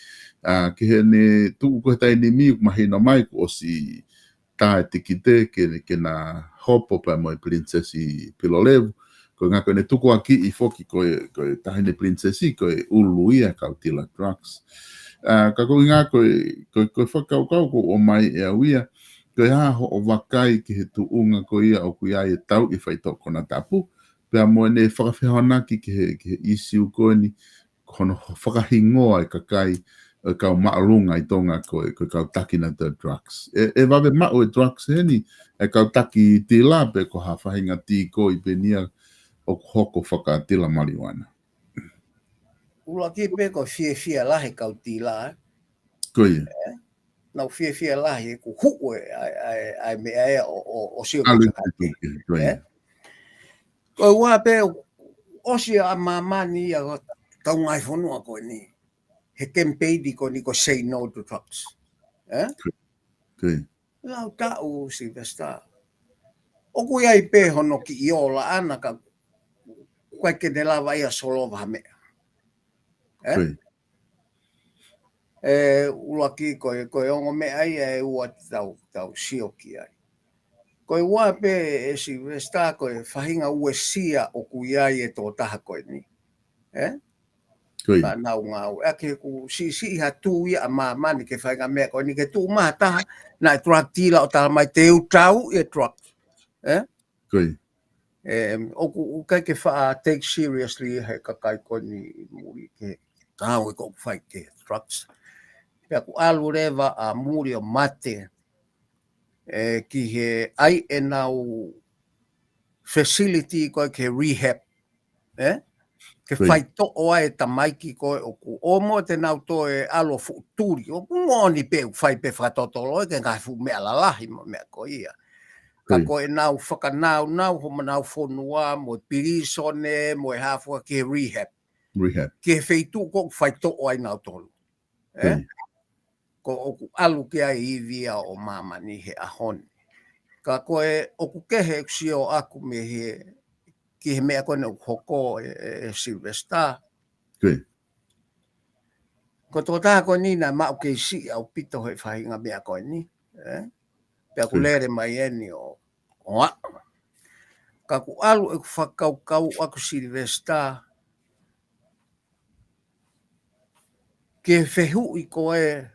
ke he ne tu ko tai ni mi mahina mai ko si ta tikite ke na hopo pa mo princesi Pilolevu ko nga ko ne tu ko aki I foki ko ta ne princesi ko uluia ka utila trucks ka ko nga ko foka ko o mai e awia ko ha o wakai ki he tu unga ko ia o ku ia e tau I fai to kona tapu pe mo ne whakawhihana ki he isi ukoni kono whakahingoa I kakai ka maalunga I tonga ko ka taki na the drugs e wawe mao e drugs heni ka taki tila pe ko ha whahinga ti ko I penia o hoko whakatila marijuana ula ki pe ko fie lahe kau tila koe na fie lahe ku hu ai me ai o sio alu ka ko wa pe o sia mamani ya tau ngai fonua ko ni he campaign ko ni ko say no to drugs koe lau ta o si basta o ku ia pe hono ki iola ana ka kwa ke de la vai a solo va me ula ki ko ongo me ai e ua tau sioki ai ko ua pe si basta ko fahinga uesia o ku ia e to taha ko ni ka nau ngau ake ku si ha tu ia ma ni ke fahinga me ko ni ke tu ma taha na truck tila o tala mai te utau e truck koe o kai ke fa take seriously he ka kai ko ni muri ke tau ko fai ke trucks pe ku alu reva a muri o mate ki he ai e nau facility ko ke rehab ke fai to o ai tamaiki ko o mo te nau to e alo futuri o ngoni pe fai pe fa to lo ke ga fu me ala lahi me ko ia ka ko e nau nau ho nau fonua mo pirisone mo hafu ke rehab ke feitu ko fai to o ai nau to ko o alu ke ai via o mama ni he ahon ka ko e o ku ke he xio aku me he ki me ko no hoko Silvesta ko to ta ko ni na ma ke si au pito he fai nga me ko ni pe ku lere mai eni o ka ku alu e whakau aku Silvesta ke fehu I ko e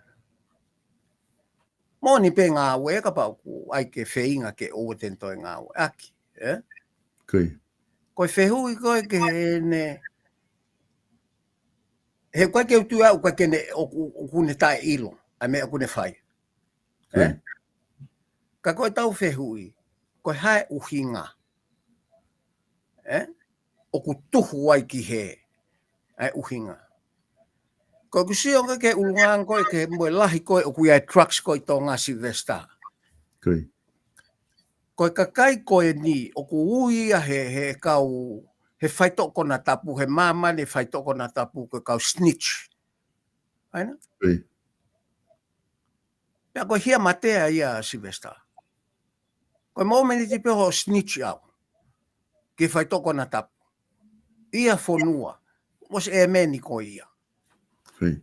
moni pe ngā we ka pa ku ai ke feinga ke o tento ngā we aki ko fehu I ko ke ne he kwa ke tu au kwa ke ne o ku ne tai ilo ai mea kune whai. Koe. Ka koe tau whehui, koe hae uhinga. O ku tuhu wai ki he, ai uhinga. Koe kusio ke ulungang koe ke moe lahi koe o kuiai trucks koe tō ngā Silvester. Koe. Koe kakai koe ni, o ku uia he kau, he whaitoko na tapu, he mamane whaitoko na tapu, koe kau snitch. Aina? Koe. Pea koe hia matea ia Silvester. Koe maumeni ti peho snitch au. Ke whaitoko na tapu. Ia whonua. Mos e meni koe ia. Koe.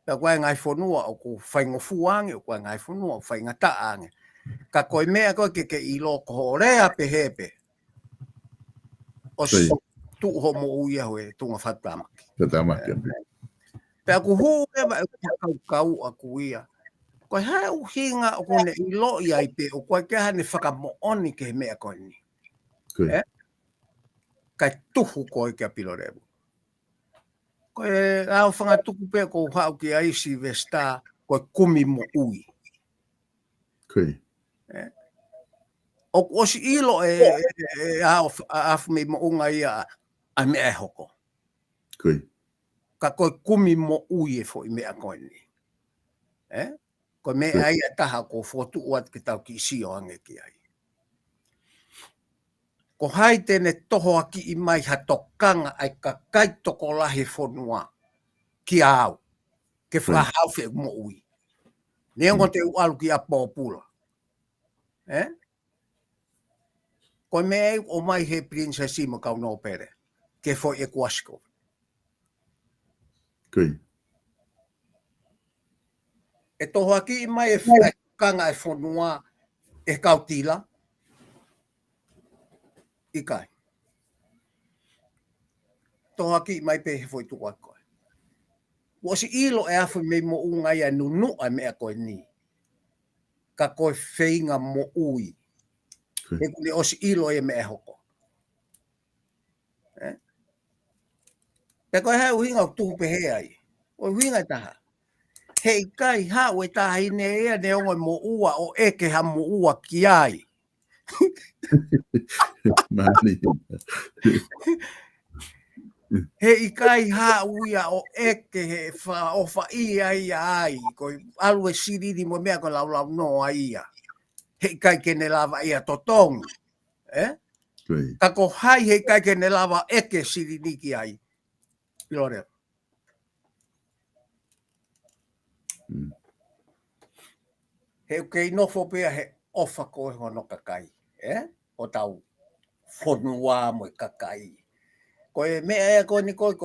Pea koe ngai whonua o ku whaingofu ange, o koe ngai whonua o whaingata ange. Ka koe mea koe ke i loko ho rea pehepe. O tu ho mo uia hoe tunga whatamaki. Whatamaki. Pea ku hu ewa e kau a ku ia. Koe hae uhinga o kone i lo i ai pe o koe ke hane whakamooni ke mea koe ni. Koe. Kai tuhu koe ke pilorevu. Koe au whangatuku pe ko hau ki ai Silvester koe kumi mo ui. Koe. O osi ilo au afu me mo unga ia a mea hoko. Koe. Ka koe kumi mo ui e fo i mea koe ni. Koe mea ai a taha ko fotu uat ki tau ki isi o ange ki ai. Ko hai tene toho aki i mai hatokanga ai ka kai toko lahi whonua ki au. Ke whahau whi mo ui. Neongo te ualu ki a pōpula. Koe mea o mai he princess ima kau no pere. Ke foi e kuasko. Koe. E toho aki i mai e whakanga e whonua e kau tila. I kai. Toho aki i mai pe he foi tuwa koe. Wasi ilo e afu me mo unga ia nunu a mea koe ni. Ka koe whainga mo ui. E kune osi ilo e mea hoko. Pe koe hea uhinga o tuhu pe hea ai. O uhinga taha. Hei kai hao e taha i ne ea ne ongo mo ua o eke ha mo ua ki ai. Mani. Hei kai hao uia o eke he o wha ia ia ai. Koe alue siriri mo mea ko lau lau noa ia. Hei kai kene lava ia totongi. Koe. Kako hai hei kai kene lava eke siriri ki ai. Lore. He kei nofo pia he ofa koe hono kakai. O tau whonua mo kakai. Koe mea ea koe ni koe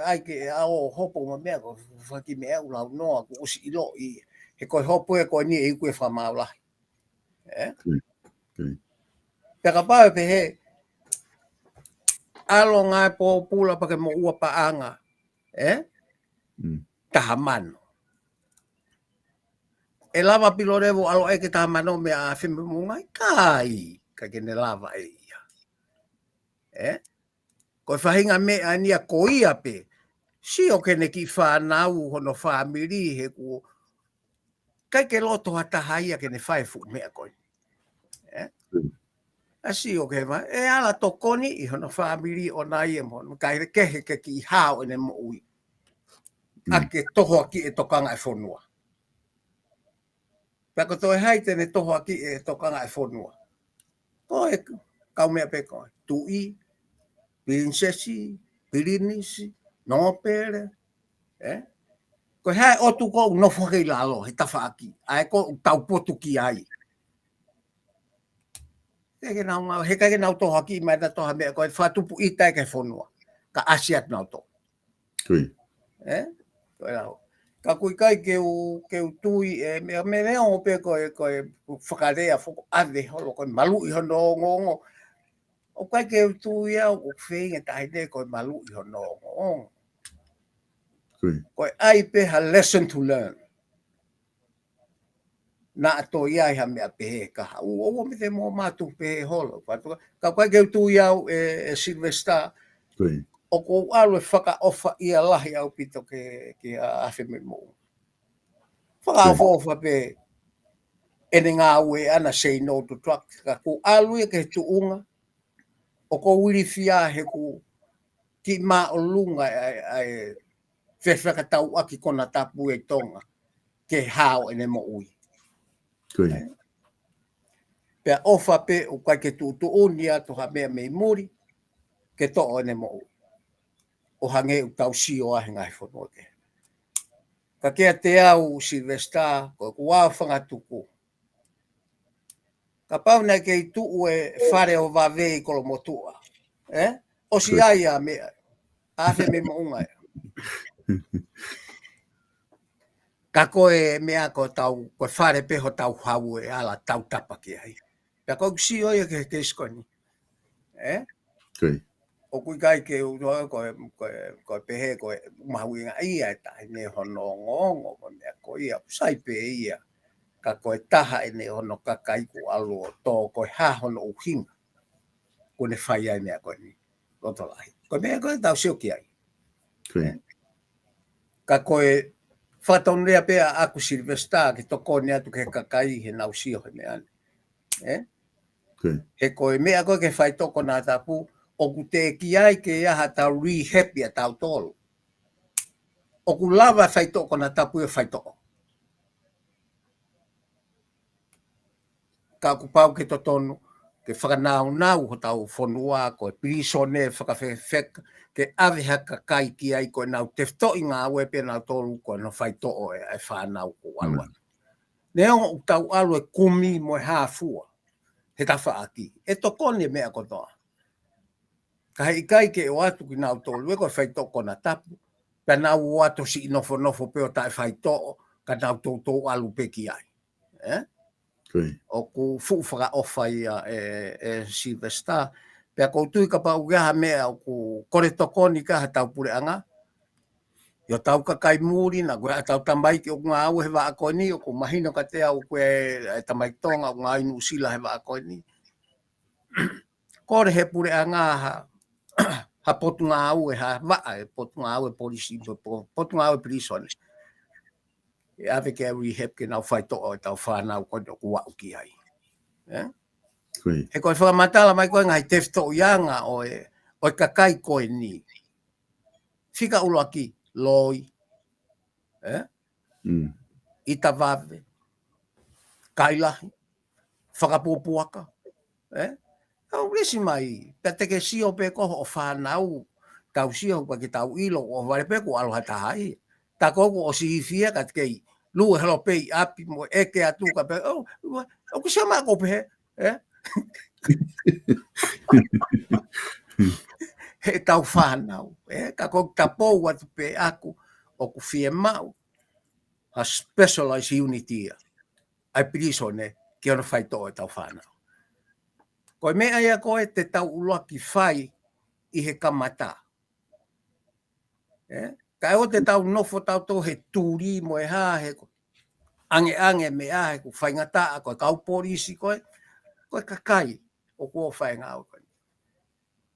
ai ke ao hopo ma mea koe whaki mea ulau noa ko usi ilo i. He koe hopo e koe ni e ikue whamaulahi. Peka pāwe pe he alo ngai po pula pake mo ua paanga. Taha mano. E lava pilorevo alo eke taha mano me a whime mungai kai. Ka kene lava e ia. Koe whahinga me a nia ko ia pe. Si o kene ki whanau hono whamiri he ku. Kai ke loto hataha ia kene whaifu mea koe. Asi o ke ma. E ala tokoni i hono whamiri o nai e mono. Kai re kehe ke ki hao ene mo ui. Ake toho aki e tokanga e whonua. Pako toi hai tene toho aki e tokanga e whonua. Koe kau mea pe koe. Tui, prinsesi, pirinisi, nopere. Koe hai otu kou nofo kei lalo, he tafa aki. Ai kou tau potu ki ai. He kai nau toho aki mai na toha mea koe whatupu i tai ke whonua. Ka asiat nau to. Koe. Koe rao. Ka kui kai ke u tui e me reo o pe koe whakarea whoko ave holo koe malu i hono ngongo. O kai ke u tui au o whenga tahi ne koe malu i hono ngongo. Koe ai pe ha lesson to learn. Na ato iai ha mea pehe kaha. O me te mō mātu pehe holo. Ka kai ke u tui au e Silvester. Koe. O ko alu e whaka ofa ia lahi au pito ke a awhi me mō. Whakaofofa pe ene ngā ue ana say no to drugs. Ka ku alue ke tuunga o ko wirifia he ku ki mā o lunga ai whewhaka tau aki kona tapu e tonga ke hao ene mo ui. Pea ofa pe o kai ke tuuni atu ha mea mei muri ke to'o ene mo ui. O hange u tau si o ahe ngai whanua ke. Ka kea te au Silvesta ko kua whangatuku. Ka pau nei kei tuu e whare o wawei kolo motua. O si aia mea. Awhe me mounga. Ka koe mea ko tau, ko whare peho tau hau e ala tau tapa ki ai. Pea ko si oia ke skoni. O kui kai ke uroa ko pehe ko mahui nga ia e tahi ne hono ngongo ko mea ko ia saipe ia ka koe taha e ne hono kakai ku alu o tō koe ha hono uhinga ko ne whai ai mea koe ni rotolahi. Ko mea koe tau sioki ai. Ka koe whatonrea pea aku Silvesta ki toko ne atu ke kakai he nau sio he mea ni. He koe mea koe ke whai toko nā tapu o ku te ki ai ke aha tau rehab ia tau tolu. O ku lava whai toko na tapu e whai toko. Ka ku pau ke totonu, ke whakanau ho tau whonua, ko e pirisone whakawhewheka, ke awe haka kai ki ai ko e nau te whtoi ngā wepe nau tolu ko e no whai toko e whanau ko alua. Neo u tau alu e kumi mo e hāfua, he ta whaaki. E tokone mea kotoa. Ka hei kai ke o atu ki nau tolu, e ko e whai toko na tapu, pe nau o atu si nofo peo tai whai toko, ka nau tō alu pe ki ai. O ku fuwhaka ofa ia e Silvesta, pea koutui ka pau gaha mea o ku kore tokoni ka ha tau pure anga, yo tau ka kai muri na koe tau tamai ki o ngā au he wa ako ni, o ku mahino ka te au koe tamai tonga o ngā inu usila he wa ako ni. Kore he pure anga ha potu ngā au e ha waa, potu ngā au e polisi, potu ngā au e prisone. E ave ke rehab ke nau whai to'o e tau whanau koe o ku wau ki ai. He koe whakamatala mai koe ngai tefto ianga o e kakai koe ni. Whika uloaki, loi, ita vave, kailahi, whakapupuaka. Au resi mai, pe teke sio pe koho o whanau, tau sio pa ki tau ilo o warepe ku aloha tahai. Ta koku o si hifia kat kei, lu helo pei api mo eke atu ka pe, o ku sama ko pe, he tau whanau, ka koku tapou atu pe aku, o ku fie mau, ha specialized unity ai prisone, ki ona whai toa e tau whanau. Koe mea ia koe te tau uloaki whai i he kamata. Ka o te tau nofo tau tō he tūri mo e hā he ange me a he ku whaingata a koe kau polisi koe kakai o kua whainga au koe.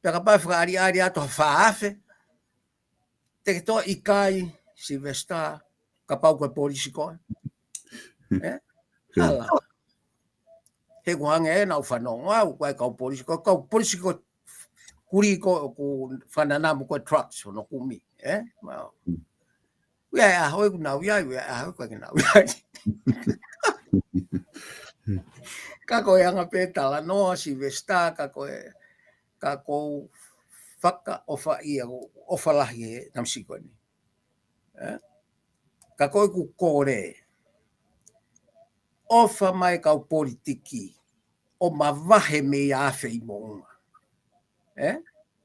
Pea ka pai whakaari ato ha whaafe, te ke toa i kai Silvesta ka pau koe polisi koe. Hala. He kuhange e nau whanongo au koe kau polisi koe kuri ko ku whananamu koe trucks o no kumi. Ua e ahoi ku nau iai, ua e ahoi koe ki nau iai. Ka koe anga pe Talanoa, Silvesta, ka koe whaka ofa ia, ofa lahi e namsiko ni. Ka koe ku kore, ofa mai kau politiki, o mawahe me i awhi i mounga.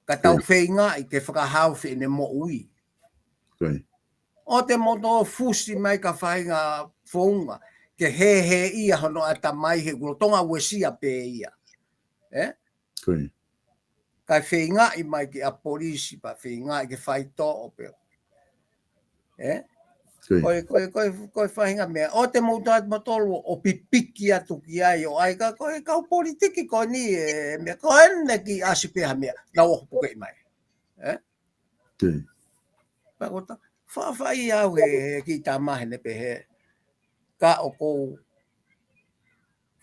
Ka tau whainga i te whakahau whi mo ui. O te moto fusi mai ka whainga whaunga, ke he ia hono ata mai he kurotonga wesia pe ia. Ka whainga i mai ki a polisi, pa whainga i ke whaito o pe. Koe whainga mea. O te moto atu matolu o pipiki atu ki ai o ai ka koe kau politiki koe ni mea. Koe ene ki asipeha mea. Nau oho puke i mai. Pakota. Whawhai au he ki tā mahe ne pe he. ka o ko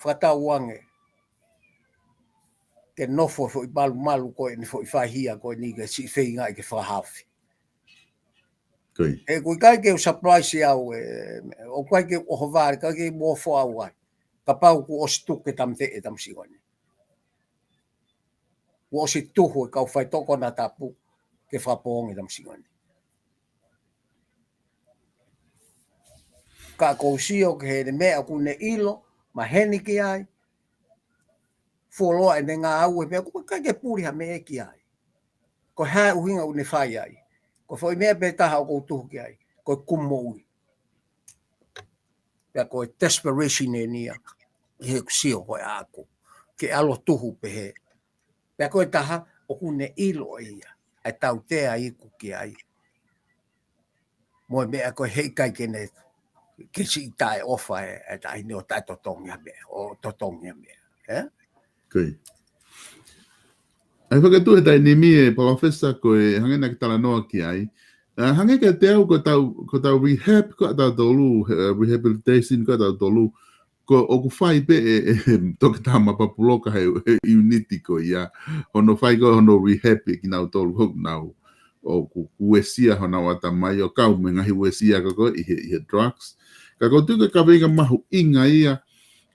whakatauange ke nofo fo i malu ko ni fo i whahia ko ni ke si whenga i ke whahawhi. E koe kai ke o surprise au o kai ke o havari, kai ke mo fo au ai. Ka pau ku o stuke tam te e tam sigone. O si tuhu e kau whai toko na tapu ke whapongi tam sigone. Ka kou sio ke he mea ku ne ilo, ma heni ki ai, fuoloa e ne ngā au e mea, ku kai ke puri ha mea ki ai. Ko hae uhinga u ne whai ai. Ko whai mea pe taha o kou tuhu ki ai. Ko kumo ui. Pea ko e desperation e nia. He sio ko e ako. Ke alo tuhu pe he. Pea ko e taha o ku ne ilo e ia. Ai tau tea iku ki ai. Mo mea ko hei kai ke ne ke si tae ofa e tai ni o tae totongia mea. O totongia mea. Koi. Ai whakatu e tai ni mi e Palofesa ko e hangena ki Talanoa ki ai. Hange ke te au ko tau rehab, ko tau tolu, rehabilitation ko tau tolu, ko o ku whai pe e toki tama papuloka he uniti ko ia. Hono whai ko hono rehab e ki nau tolu hok nau. O ku uesia hona wata mai o kau me ngahi uesia kako i he drugs. Kako tuke ka venga mahu inga ia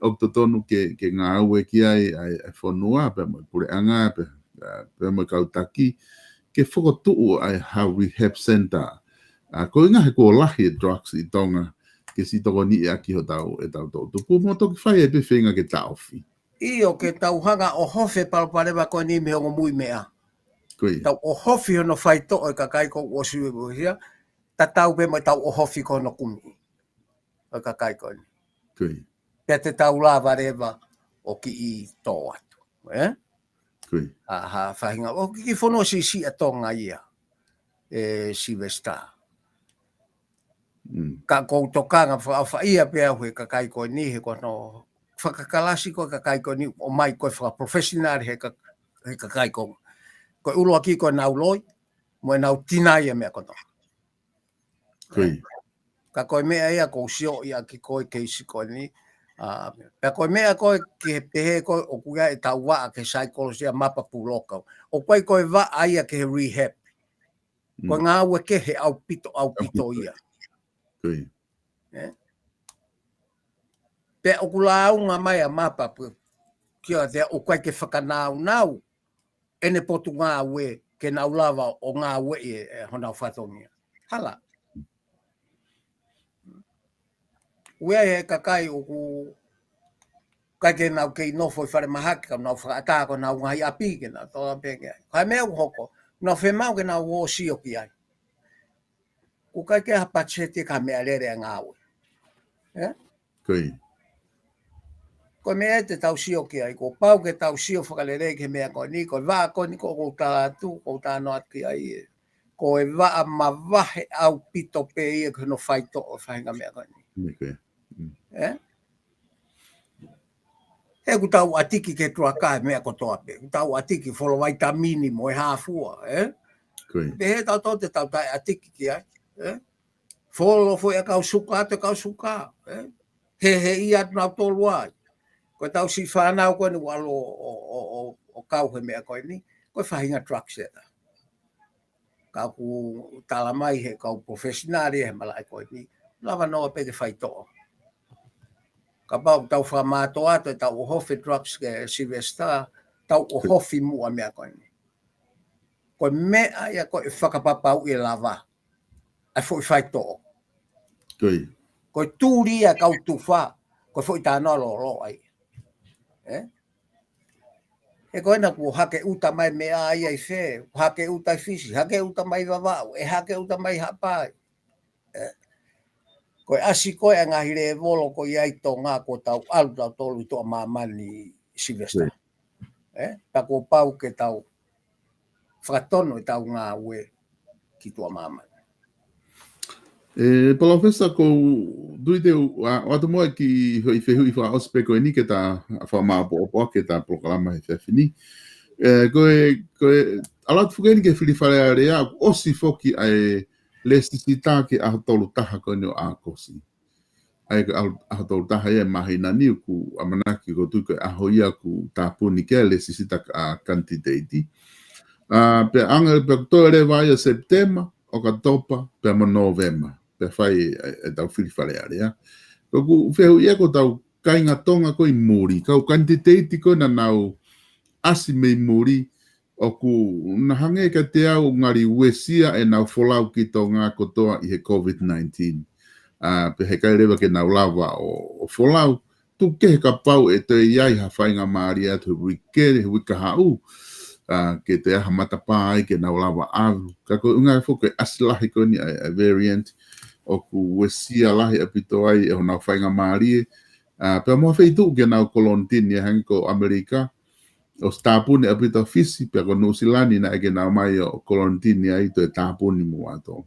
o tonu ke ngā aue ki ai whanua pe mo pure anga pe mo kautaki ke whakotuu ai how rehab center. Ko inga he ko lahi drugs i tonga ke si toko ni e aki ho tau e tau tau. Tupu mo toki whai e pe whenga ke tauwhi. Io ke tau hanga o hofe palopalema ko ni me hongo mui mea. Tau o hofi hono whai to o kakai ko o siwe buhia, ta tau pe mo tau o hofi ko no kumi. O kakai ko ni. Pea te tau la vareva o ki i tō atu. Ha whahinga. O ki whono si a tonga ia. Silvester. Ka kou tokanga whaia pea hui kakai ko ni he ko no whakakalasi ko kakai ko ni o mai ko whakaprofessional he kakai ko. Ko ulo aki ko nau loi, mo nau tinai e mea kono. Ka koe mea ia ko sio ia ki koe keisi koe ni. Pea koe mea koe ki he pehe koe o kuia e tau waa ke psychologia mapa Pulokau. O koe waa aia ke he rehab. Koe ngā ue ke he au pito ia. Pea o kula au ngā mai a mapa kia te o koe ke whakanau nau. Ene potu ngā ue ke nau lava o ngā ue e honau whatongia. Hala. Ue e kakai o ku kai ke nau kei nofo i whare mahaki ka nau whakatako nau ngai api ke nau toa peke ai. Kai mea uhoko, nau whemau ke nau o sio ki ai. Ku kai ke hapachete ka mea lere a ngā ue. Ko mea te tau sio ki ai, ko pau ke tau sio whakalere ke mea ko ni, ko vaa ko ni ko tā tu, ko tā noa ki ai. Ko e vaa ma vahe au pito pe ia ke no whaito o whahinga mea ko ni. He ku tau atiki ke tuaka mea ko toa pe, ku tau atiki wholowai ta minimo e hāfua. Pe he tau tau te tau tai atiki ki ai. Wholo fo e kau suka te kau suka. He ia nau tolu ai. Ko tau si whanau koe ni walo o kau he mea koe ni, koe whahinga drugs e ta. Kau ku talamai he kau professionali he malai koe ni, lawa noa pe te whaitoa. Ka pau tau whamātoa to tau o hofi drugs ke Silvester, tau o hofi mua mea koe ni. Koe mea ia koe whakapapau i lava, ai fo i whaitoa. Koe tūria kau tuwha, koe fo i tānoa lo ai. E koe na ku hake uta mai mea ai ai whē, hake uta i fisi, hake uta mai wawau, e hake uta mai hapai. Koe asi koe a ngahire e volo ko iai tō ngā ko tau alu tau tolu i tō mamani Silvester. Ta ko pau ke tau whakatono i tau ngā ue ki tō mamani. Palofesa ko dui te watu moa ki i whehu i wha ospe koe ni ke ta wha maa po ke ta Polokalama he whewhini. Koe alatu whukeni ke whiriwhare a rea osi foki ai le sisi tā ke aho tolu taha koe ni o ākosi. ai a tau taha e mahina ni ku amanaki ko tuke ahoia ku Politikale sisita a candidate. Pe anga pe tore vai a September o ka topa pe mo November. Pe fai e tau whiwhare area. Ko ku whehu ia ko tau kainga tonga ko i muri. Kau candidate ko na nau asi mei muri o ku nahange ka te au ngari wesia e nau folau ki tau ngā kotoa i he COVID-19. Pe he kai rewa ke nau lava o folau, tu ke he ka pau e te iai ha whainga maari atu wikere, wika hau, ke te aha matapā ai ke nau lava alu. Ka ko unga whuke asilahi ko ni a variant o ku wesia lahi apito ai e ho nau whainga maari pe mua wheitu ke nau kolontini e hangi ko Amerika, o tāpuni apita fisi, pe ko Nusilani na eke nau mai o kolontini ai to e tāpuni mua ato.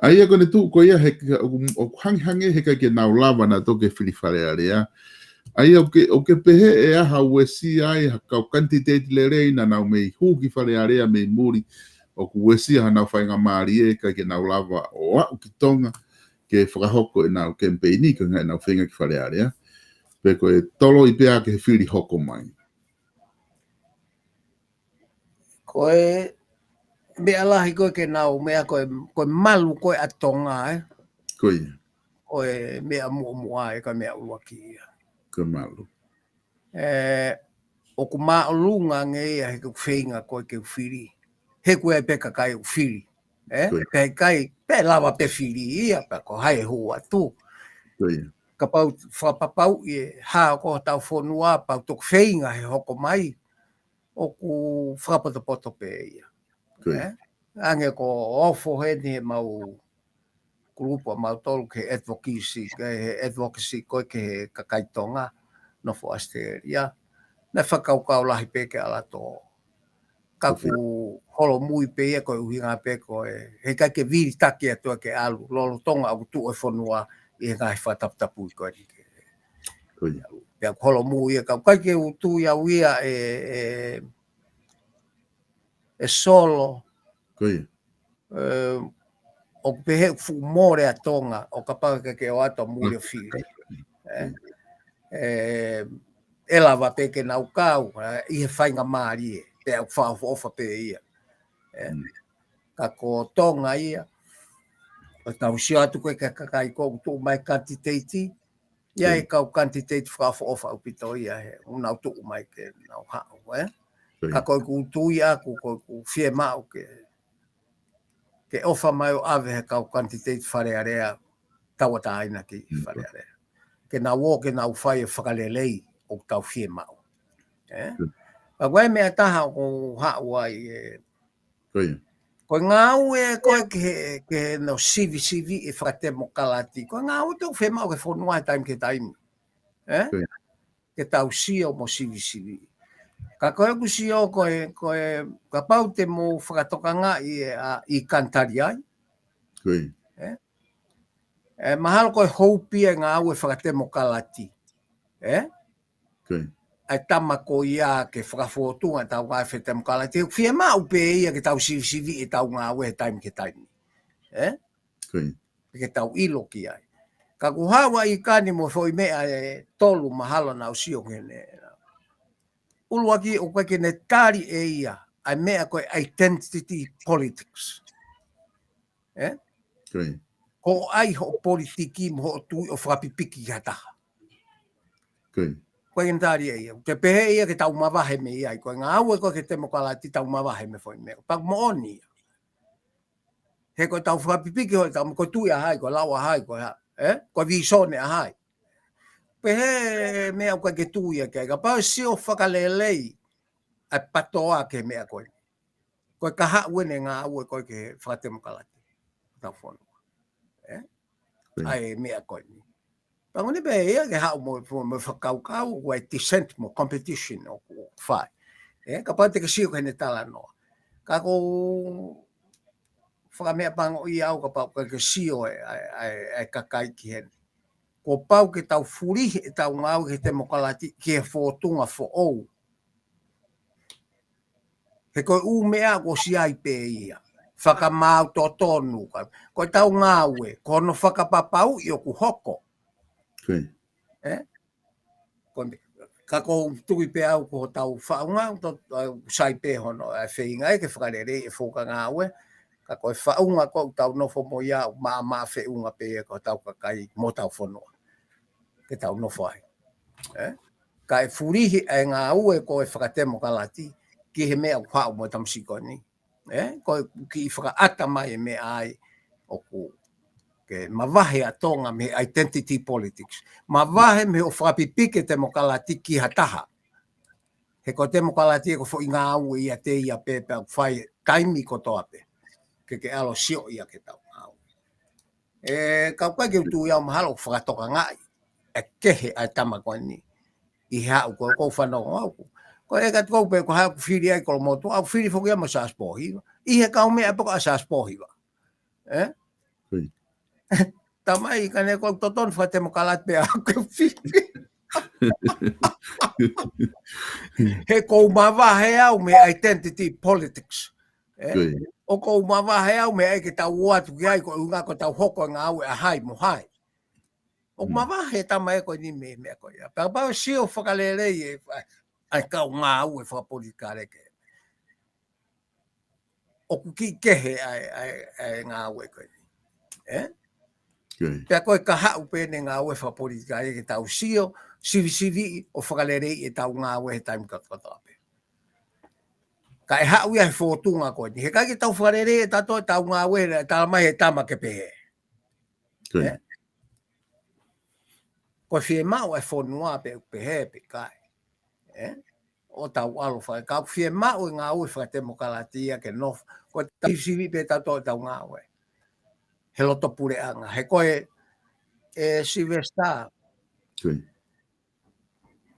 Ai e kone tu ko ia o hangi he ka ke nau lava na toke whiwhare area. Ai o ke pehe e aha uesi ai ha kau candidate le rei na nau mei huki whare area mei muri o ku uesi ha nau whainga maari e ka ke nau lava o au ki tonga ke whakahoko e nau campaigni ka ngai nau whainga ki whare area. Pe ko e tolo i pea ke whiri hoko mai. Koe mea lahi koe ke nau mea koe malu koe atonga Koe. Koe mea mua ka mea uaki ia. Koe malu. O ku maolunga nge ia he ku whenga koe ke whiri. He koe e peka kai u whiri. Pe kai pe lava pe whiri ia pe ko hai hua tu. Koe. Ka pau whapapau i ha ko tau whonua pau tuk whenga he hoko mai. O ku whapato pe ia. Ange ko ofo he ni mau grupo mau tolu ke advocacy koe ke kakaitonga no fo Australia. Na whakaukau lahi peke ala tō. Kaku holo mui pe ia koe uhinga pe koe. He kai ke viri taki atua ke alu. Lolo tonga au tu e whonua i he ngai whataputapu i koe. Pea holo mui ia kau kai ke utu ia uia e solo. Koe. O pehe fu more a tonga o ka paka ke o ato muri o whiri. E lava peke nau kau i he whainga maari e. Pe au whao ofa pe ia. Ka ko tonga ia. O tau si atu koe ka kakai kou tu mai candidate. Ia e kau candidate whao ofa upito ia he. Unau tu mai ke nau hao. Ka koe ku tu ia ku koe ku fie mau ke ofa mai o ave he kau candidate whare area tawata aina ki whare area. Ke na wo ke na whai e whakalelei o tau fie mau. Ka koe mea taha o hao ai koe ngau e koe ke no civi e whakatemo kalati. Koe ngau tau fie mau ke whonua e taim ke taimi. Ke tau sio mo civi. Ka koe kusio koe ka pau te mo whakatokanga i kantari ai. Mahalo koe houpi e ngā au e whakatemo kalati. Ai tama ko ia ke whakafotunga tau ngā whakatemo kalati. Whia mau pe ia ke tau sivi e tau ngā au e taimi ke taimi. Ke tau ilo ki ai. Ka kuhawa i kani mo foi mea e tolu mahalo na usio kene. Uluaki o koe kene tari e ia, ai mea koe identity politics. Ko ai ho politiki mo ho tui o whakapipiki hataha. Koe kene tari e ia. Te pehe ia ke tau mawahe me ia. Koe ngā au e koe ke te mokalati tau mawahe me foi mea. Pak mo oni ia. He koe tau whakapipiki hoi tau koe tui a hai, koe lau a hai, koe visone a hai. Pehe mea koe ke tui a kei. Ka pau sio whakalelei ai patoa ke mea koe. Koe kaha uene ngā au e koe ke whakatemo kalati. Tau whono. Ai mea koe ni. Pangone pe ia ke hao mo whakaukau koe dissent mo competition o whai. Ka pau te ka sio kene Talanoa. Ka ko whakamea pango i au ka pau ke sio ai kakai ki hene. Ko pau ke tau furihi e tau ngau ke te mokalati ke whotunga whoou. He koe u mea ko si ai pe ia. Whakamau to tonu. Koe tau ngau e. Kono whakapapau i o ku hoko. Okay. Kako tui pe au ko tau whaunga, sai pe hono, e whinga e ke whakarere e whoka ngā ue, kako e whaunga ko tau nofo mo iau, mā whiunga pe e ko tau kakai mo tau whanua, ke tau nofo ai. Ka e furihi e ngā ue ko e whakatemo kalati, ki he mea whau mo tamsiko ni. Ko ki i whakaata mai e mea ai, o ku ke mawahe a tonga me identity politics. Mawahe me o whakapipike te mokalati ki hataha. He ko te mokalati e ko fo i ngā au ia te ia pepe au whai taimi ko toape. Ke alo sio ia ke tau ngāu. Kau kai ke utu iau mahalo whakatoka ngai. E kehe ai tamako ni. I hau ko whanongo au. Ko e ka tau pe ko hau whiri ai ko motu. Au whiri whoki ama saas pohiwa. I he kau mea poka saas pohiwa. Tamai ka ne ko toton fa te mokalat pe aku fiti. He ko mawahe au me identity politics. O ko mawahe au me ke tau watu ki ai ko unga ko tau hoko ngā au e hai mo hai. O mawahe tamai ko ni me ko ia. Pa pa sio whakalere e ai kau ngā au e whakapolitikare ke. O kuki kehe ai ngā au e ko ni. Pea koe ka hau pene ngā ue whapolitikare ke tau sio, sivi o whakalere e tau ngā ue he taimi katatape. Ka e hau ia he whotunga koe ni. He kai ke tau whakalere e tato e tau ngā ue e tala mai he tama ke pehe. Koe whie mau e whonua pe pehe pe kai. O tau alo whai. Ka whie mau e ngā ue whakatemo ke nof. Koe tau sivi pe tato e tau ngā ue. He loto pure anga. He koe Silvesta.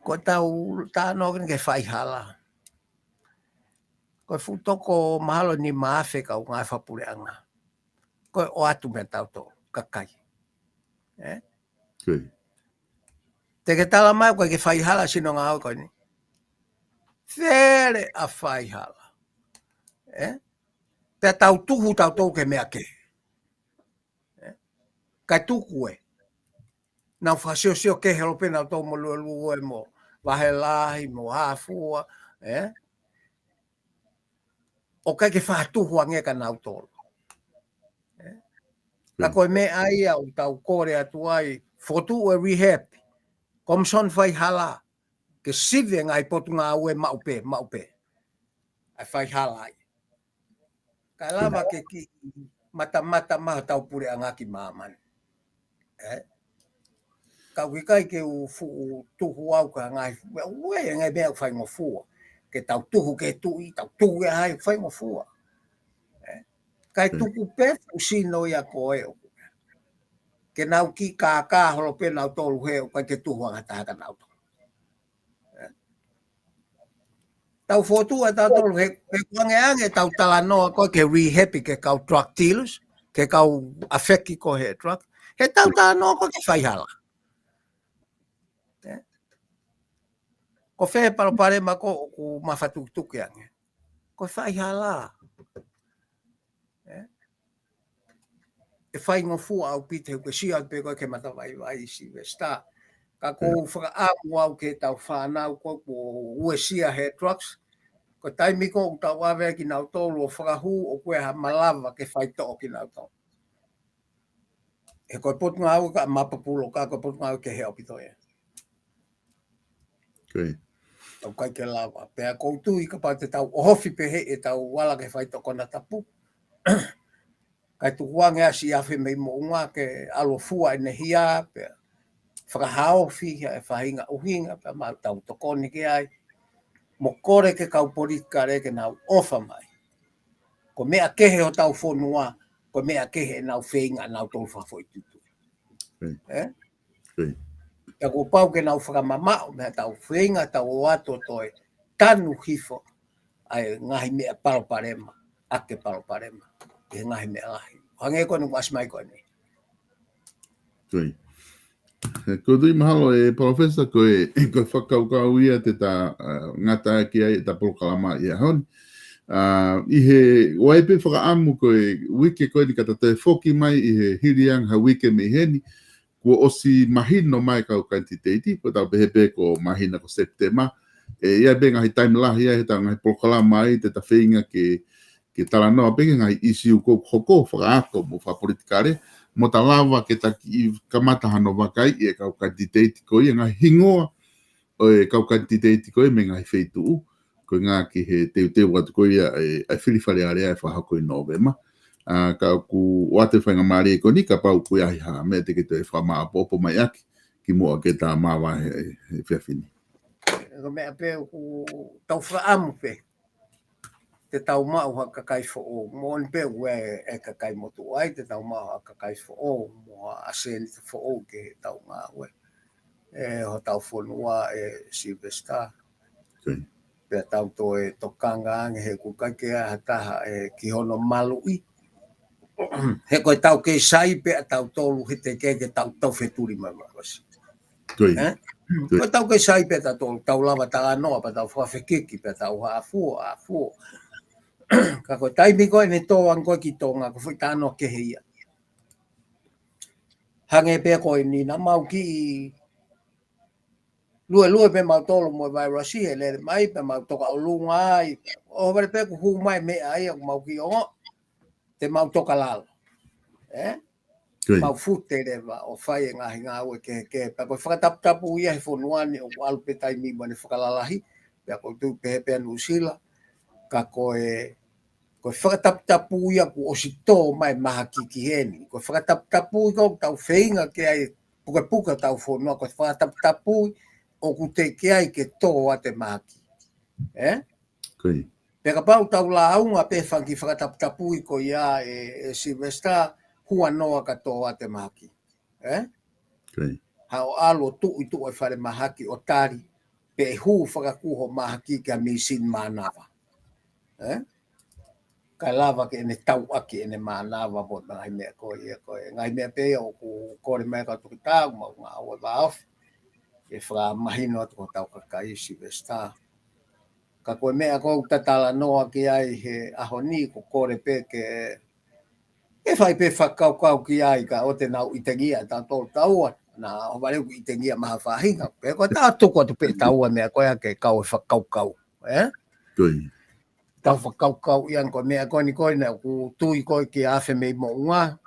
Ko tau Talanoa ke whaihala. Koe futoko mahalo ni maafe kau ngai whapure anga. Koe o atu mea tau tō, kakai. Te ke tala mai koe ke whaihala sino ngā au koe ni. Where a whaihala. Te tau tuhu tau tō ke mea ke. Kai tuku e. Nau whasio ke helo pena tō mo lua e mo wahe lahi, mo hafua. O kai ke whatuhu a ngeka nau tōlo. Ka koe me ai au tau kore atu ai, fotu e rehab. Komson whai hala. Ke sive ngai potu ngā ue maupe. Ai whai hala ai. Ka lava ke ki mata maha tau pure a ngaki māmani. Ka wikai ke u tuhu au ka ngai, ue ngai mea whai ngofua. Ke tau tuhu ke tui, tau tuhu e hai whai ngofua. Kai tuku pefu sino ia koe o. Ke nau ki kā holo pe nau tolu heo, kai ke tuhu angataha nau tolu. Tau fotua tau tolu he kuange tau Talanoa koe ke rehappy ke kau drug dealers, ke kau afeki ko he drug. He tau Talanoa koe ke whaihala. Ko whee Palofesa ko ku mawhatutuki ange. Ko whaihala. E whai ngofua au pite ke si au pe koe ke matawai vai Silvesta. Ka ko whakaamu au ke tau whanau ko uesia he drugs. Ko taimi ko tau awe ki nau tolu o whakahu o koe ha malawa ke whai to'o ki nau tolu. E koe potunga au ka mapapulo ka koe potunga au ke heo pitoia. Tau kai ke lawa. Pea koutu i ka pau te tau ohofi pehe e tau wala ke whai toko na tapu. Kai tu huange asi awhi mei mo unga ke alo fua e nehia. Pea whakahaofi e whahinga uhinga. Pea mau tau tokoni ke ai. Mo kore ke kau Politikale ke nau ofa mai. Ko mea kehe o tau whonua. Ko mea kehe nau whenga nau tolu whafoi tutu. Ka ko pau ke nau whakamamao mea tau whenga tau o ato toi tanu hifo ai ngahi mea Palofesa ake Palofesa e ngahi mea lahi. Hange koe nuku asmai koe ni. Ko tui mahalo e Palofesa koe whakaukau ia te ta ngata ki ai ta Polokalama ia hon. I he waipe whakaamu koe wike koe ni kata te whoki mai i he hiriang ha wike me heni. kua osi mahino mai kau kantiteiti, po tau pehepe ko mahina ko September, ia benga hi time lahi ia he tau ngai Polokalama ai te tawhinga ke Talanoa benga ngai isi uko hoko whakaako mo Politikale, mo ta lava ke ta ki kamata hano wakai e kau kantiteiti ko ia ngai hingoa o e kau kantiteiti ko me ngai feitu ko ngā ki he teu watu ko ia ai whiriwhare area e whahako i Novema. Ka ku wate whainga maari e koni ka pau ku iahi ha me te ke te whamaa popo mai aki ki mua ke tā māwa he whiawhini. Ko mea pe ku tau whaamu pe. Te tau mau ha kakai fo mo on pe we e kakai motu ai te tau mau ha kakai fo mo asen fo ke tau ma we. Ho tau fonua e Silvesta. Okay. Pe tau to e tokanga ange he ku kai ke hataha e ki hono malui. He koe tau ke sai pe tau tolu he te ke tau feturi mamas. Toi. Koe tau ke sai pe tau lava Talanoa pa tau whawhekiki pe tau haafu. Ka koe taimi koe ne tō an koe ki tōnga ko whi tāno ke heia. Hange pe koe ni na mau ki lue pe mau tolo mo vai rasi he le mai pe mau toka o lunga ai. O vare pe ku mai me ai o mau ki o te mau toka lalo. Mau fute le va o fai ngā ue ke pe koe whakatapu ia he whonuani o alu pe taimi mo ne whakalalahi. Pe koe tu pe nusila. Ka koe whakatapu ia ku o si tō mai maha ki heni. Koe whakatapu i kau tau whainga ke ai puka tau whonua. Koe whakatapu o ku te ke ai ke tō a te maha ki. Peka pau tau la aunga pe whanki whakatapu i ko ia e Silvesta hua noa ka tō a te maha ki. Hao alo tu i tu e whare maha ki o tari pe hu whakakuho maha ki ka misin manawa. Ka lava ke ene tau aki ene manawa po ngai mea koe. Ngai mea pe o ku kore mea ka tuki tau mau ngā ue waof. E whaka mahino atu ko tau kakai Silvesta. Ka koe mea kou ta Talanoa ki ai he ahoni ko kore pe ke e whai pe whakaukau ki ai ka o te nau itengia ta tō taua. Na o wale ku itengia maha whahinga. Pe koe ta tuku atu pe taua mea koe ake kau e whakaukau. Tau whakaukau ian koe mea koe ni koe na ku tui koe ki awhi mei mo unga.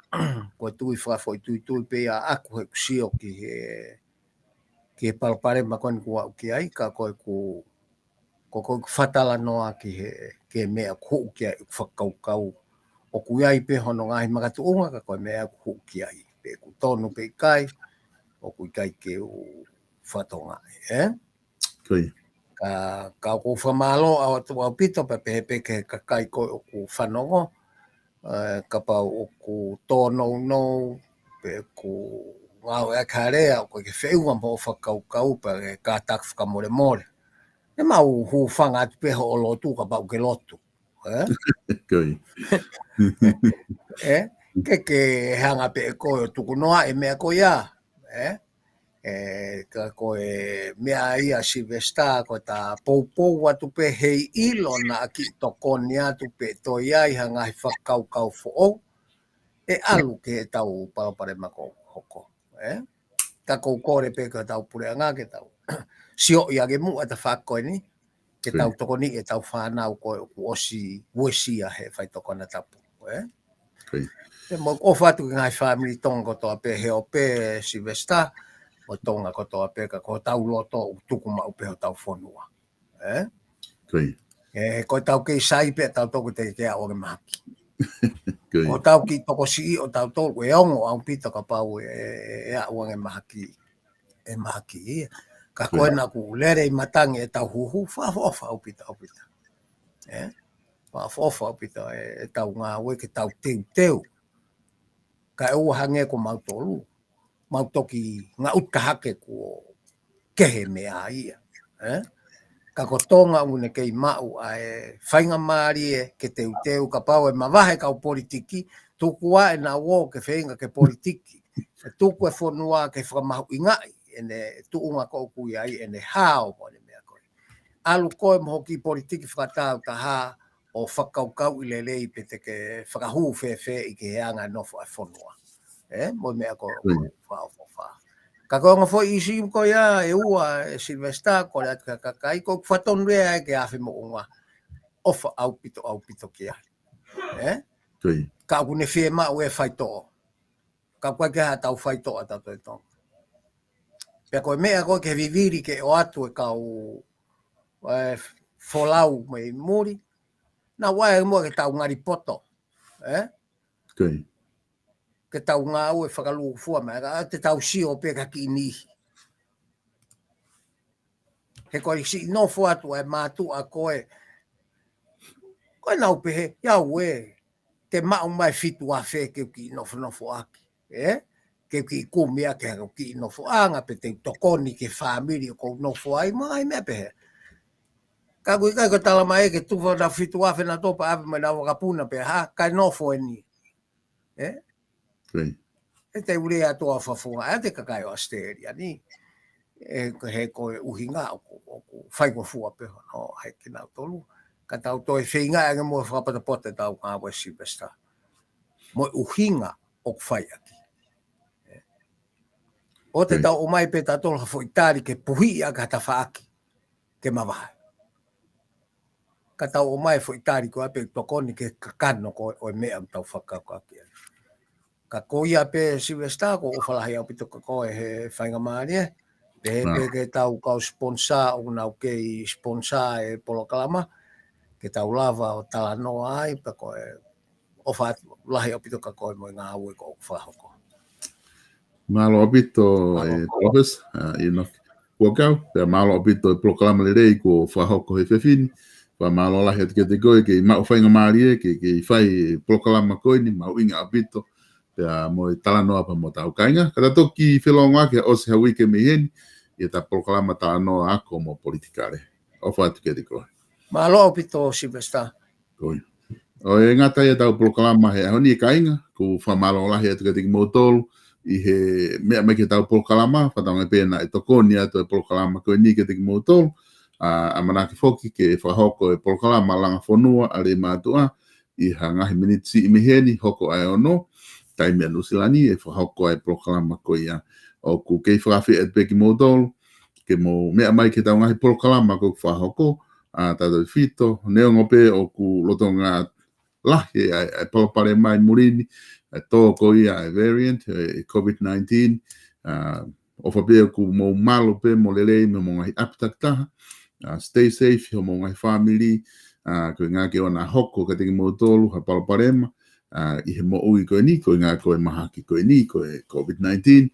Koe tui whafoi tui pe a aku he kusio ki he Polokalama koe ni kua uki ai. Ka koe ku Talanoa ki he mea ku uki ai whakaukau. O ku iai pe hono ngahi makatu unga ka koe mea ku uki ai. Pe ku tonu pe kai. O ku kai ke u whatonga. Ka ku whamalo au atu au pito pe pehe ke kakai koe o ku whanongo. Ka pau o ku tōnou pe ku ngau e karea o ke wheunga mo whakaukau pe ka tak whakamore. E mau hu whanga atu peho o lotu ka pau ke lotu. Ke hanga pe koe o tuku noa e mea koe ia. Ka koe mea ia Silvesta ko ta poupou atu pe hei ilo na aki tokoni atu pe to iai hanga hi whakaukau fo'o. E alu ke tau Polokalama ko hoko. Ka kou kore pe ka tau pureanga ke tau. Sio ia ge mu ata whakoe ni. Ke tau tokoni e tau whanau koe ku osi uesia he whai tokona tapu. Te mo ofatu ki ngai family tonga kotoa pe he o pe Silvesta. O tonga kotoa pe ka ko tau loto tuku mau pe o tau whonua. Ko tau ke sai pe tau toku te a ore maki. O tau ki toko si o tau toku e ongo au pita ka pau e a ore maki. E maki ia. Ka koe na ku lere i matangi e tau huhu, whaafofa au pita. Whaafofa au pita e tau ngā ue ke tau teu. Ka e ua hange ko mau tolu. Mau toki ngā utka hake ko kehe mea ia. Ka ko tonga une kei mau a e whainga maari e ke teu ka pau e mawahe kau politiki, tukua e nā wō ke whainga ke politiki. Tuku e whonua ke whakamahu i ngai. Ene tuunga ko kui ai ene hao mo ne mea koe. Alu koe mo ki politiki whakatau ta ha o whakaukau i lelei pe te ke whakahu whewhe i ke heanga nofo e whonua. mo mea ko fa ka ko nga fo isi ko ya e ua Silvesta ko la ka kai ko faton rea ke afi mo unga ofa au pito kia ka ku ne fe ma we faito ka kwa ke ha tau faito ata to pe ko mea ko ke viviri ke o atu ka o folau mai muri na wa mo ke tau ngari poto ke tau ngā ue whakalu fua mai, te tau si o pe ka ki ni. He koi si no fua tu e mātu a koe nau pehe, iau te mau mai fitu a whē ke ki nofo aki. Ke ki kumia ke hako ki nofo anga pe te tokoni ke whamiri o kou nofo ai, mai mea pehe. Ka kui kai ko tala mai ke tuwa na fitu a whena topa api mai na wakapuna pe ha, kai nofo e ni. E te ure atoa whafunga, e te kakai o Australia ni. He koe uhinga o whai ko fua peho, no, hei ki nau tolu. Ka tau toi whinga e mua whakapata pote tau ngā wa Silvesta. Mo uhinga o whai aki. O te tau o mai pe tatola fo itari ke puhi a ka ta whaaki, ke mawahai. Ka tau o mai fo itari ko ape tokoni ke kakano ko o mea tau whakako aki. Ka koia pe Silvesta ko o whalahi au pito ka koe he whainga maani pe ke tau kau sponsor o nau kei sponsor e Polokalama ke tau lava o Talanoa ai pe koe o whalahi au pito ka koe mo ngā aue ko o whahoko. Malo apito e Palofesa, Inoke. Hu'Akau, pe malo apito e Polokalama le rei ko whahoko he whewhini. Pa malo lahi atu ke te koe ke mau whainga maari ke whai Polokalama koe ni mau inga apito. Pea mo i Talanoa pa mo tau kainga. Kata toki whelonga ke ose hawi ke meheni, i ta Polokalama Talanoa ako mo Politikale. Ofa atu ke te koe. Malo au pito Silvesta. Koe. O e ngata ia tau Polokalama he ahoni e kainga, ko whamalo lahi atu ke te mo tolu, i he mea mai ke tau Polokalama, whatanga pēna e tokoni atu e Polokalama koe ni ke te mo tolu, a manaki foki ke whahoko e Polokalama langa whanua, ale mātua, i hangahi minitsi i meheni, hoko ai ono, taimi anu silani e whahoko ai Polokalama ko ia o ku kei whawhi e peki mō tolu ke mō mea mai ke tau ngahi Polokalama ko whahoko a tātou fito neongope o ku loto ngā lahi e palopare mai murini e tō ko ia e variant e COVID-19 o whapea ku mō malo pe mō lelei me mō ngahi apitaktaha stay safe ho mō ngahi family ko ngā ke ona hoko ka teki mō tolu ha paloparema i he mo ui koe ni, koe ngā koe mahaki koe ni, koe COVID-19.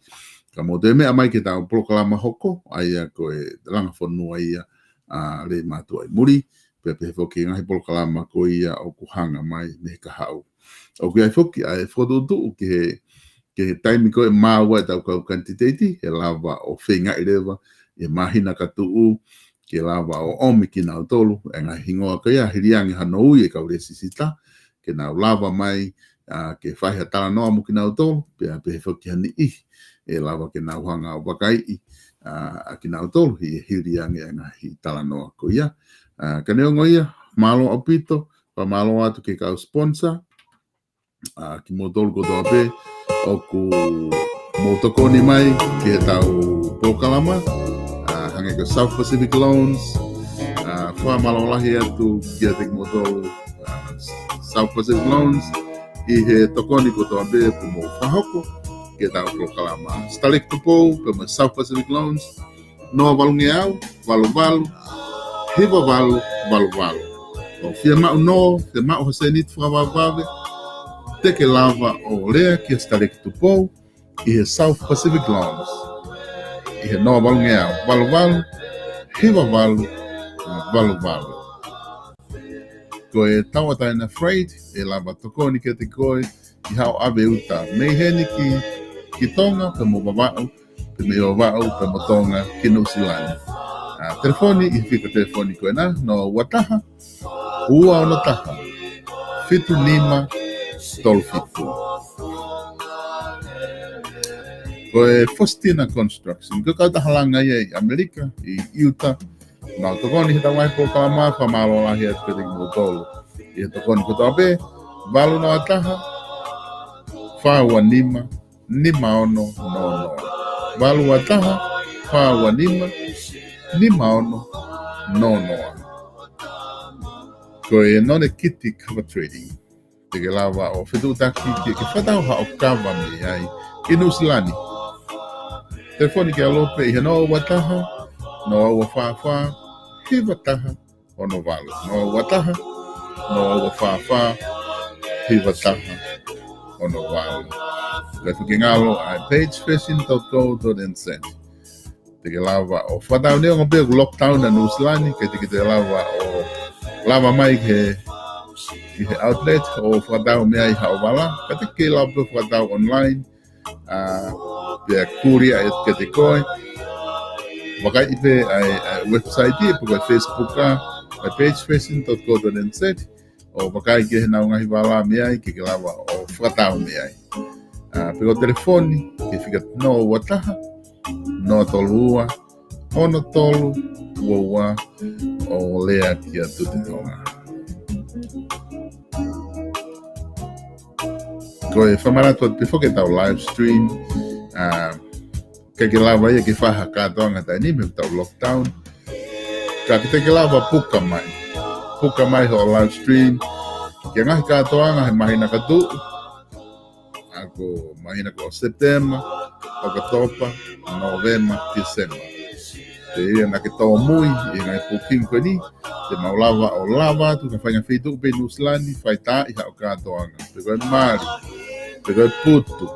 Ka mo te mea mai ke tau Polokalama hoko, aia koe langa whanua ia le mātua i muri, pia pehe whoki ngahi Polokalama koe ia o kuhanga mai me ka hau. O kui ai whoki, ai whotutu ke he taimi koe māua e tau kau kantiteiti, he lava o whenga i rewa, e mahina ka tuu, ke lava o omi ki nau tolu, e ngai hingoa koe ia, hiriangi hano ui e kau resisita, ke nau lava mai ke whaiha Talanoa mo ki nau tolu, pia pehe whoki hani i, e lava ke nau hanga o wakai i ki nau tolu, i hiriangi e ngahi Talanoa ko ia. Ka neongo ia, malo apito, pa malo atu ke kau sponsor, ki mo tolu kotoa pe, o ku mo tokoni mai, ke tau Polokalama, hange ka South Pacific Loans, wha malo lahi atu ki a te ki mo tolu, South Pacific Loans, i he tokoni ko toa be po mo whahoko, ke tau Polokalama. Stalik tupo, pe mo South Pacific Loans, noa walunge au, walu, hiwa walu. O fia mau no, te mau hasenit whawawave, te ke lava o lea ki a Stalik tupo, i he South Pacific Loans. I he noa walunge au, walu, hiwa walu. Ko e tawata ina freight, e lava tokoni ke te koe, i hao awe uta. Mei heni ki tonga, pe mo wawau, pe me wawau, pe mo tonga, ki no silani. Telefoni, i whika telefoni koe na, no wataha, ua o no taha, fitu lima, tolu fitu. Ko e Fostina Construction, ko kau tahalanga ia i Amerika, i Utah, nā tokoni he tawai Polokalama, whamalo lahi atu ke te mo tolu. I he tokoni ko tape, walu no ataha, whaua nima, ni maono no. Walu wataha, wha wanima, ni maono no. Koe none kiti cover trading. Te ke lava o whitu taki ke whatau ha o kawa me ai. Ke nusilani. Telefoni ke alope i no wataha, no wha, he wataha o no walu. No wataha, no wha, he wataha o no walu. Koe fuki ngalo ai pagefishing.co.nz. Te ke lava o whatau neo ngopea ku lockdown na nusilani, ke te lava o lava mai ke outlet o whatau mea i haowala. Ka te ke lava whatau online. Pia kuria e ke te koe. Wakai ipe ai website i po Facebook ai pagefishing.co.nz o wakai ke na ngahi wala mea i ke lava o whatau mea i. Pego telefoni ke fika no wataha no tolua ono tolu ua o lea kia tutingonga. Koe whamaratua before ke tau live stream ke lava ia ke whaha kātoanga tai ni me tau lockdown. Ka ke lava puka mai ho live stream ke ngahi kātoanga he mahina katu. Ako mahina ko September, Oktober, November, December. Te ia na ke tau mui, i ngai puking koe ni, te maulava o lava, tu ka whainga whitu upe nuslani, whai tā i hao kātoanga. Te koe mari, te koe putu,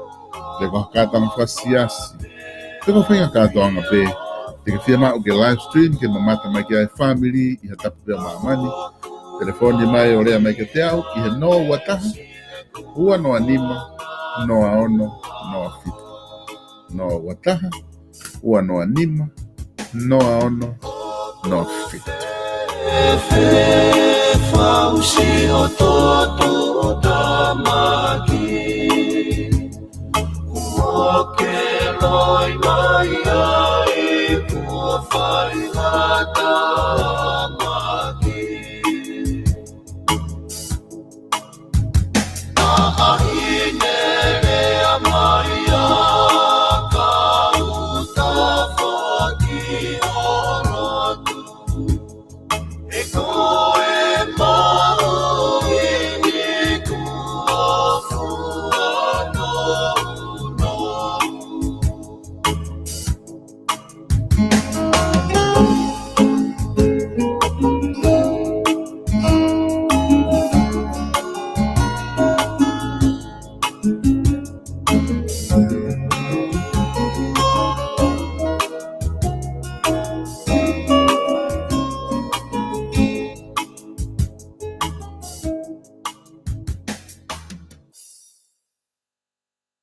te koe kātoanga whasiasi. Te koe whainga kātoanga pe, te ke whia mau ke live stream, ke mamata mai ke ai family, i ha tapu pia mamani. Telefoni mai o rea mai ke te au, i he no wataha, ua no anima, no aono, no afitu. No wataha, ua no anima, no aono, no afitu. Fausi o toto tamaki. Uoke loi mai ai, kua whai ngata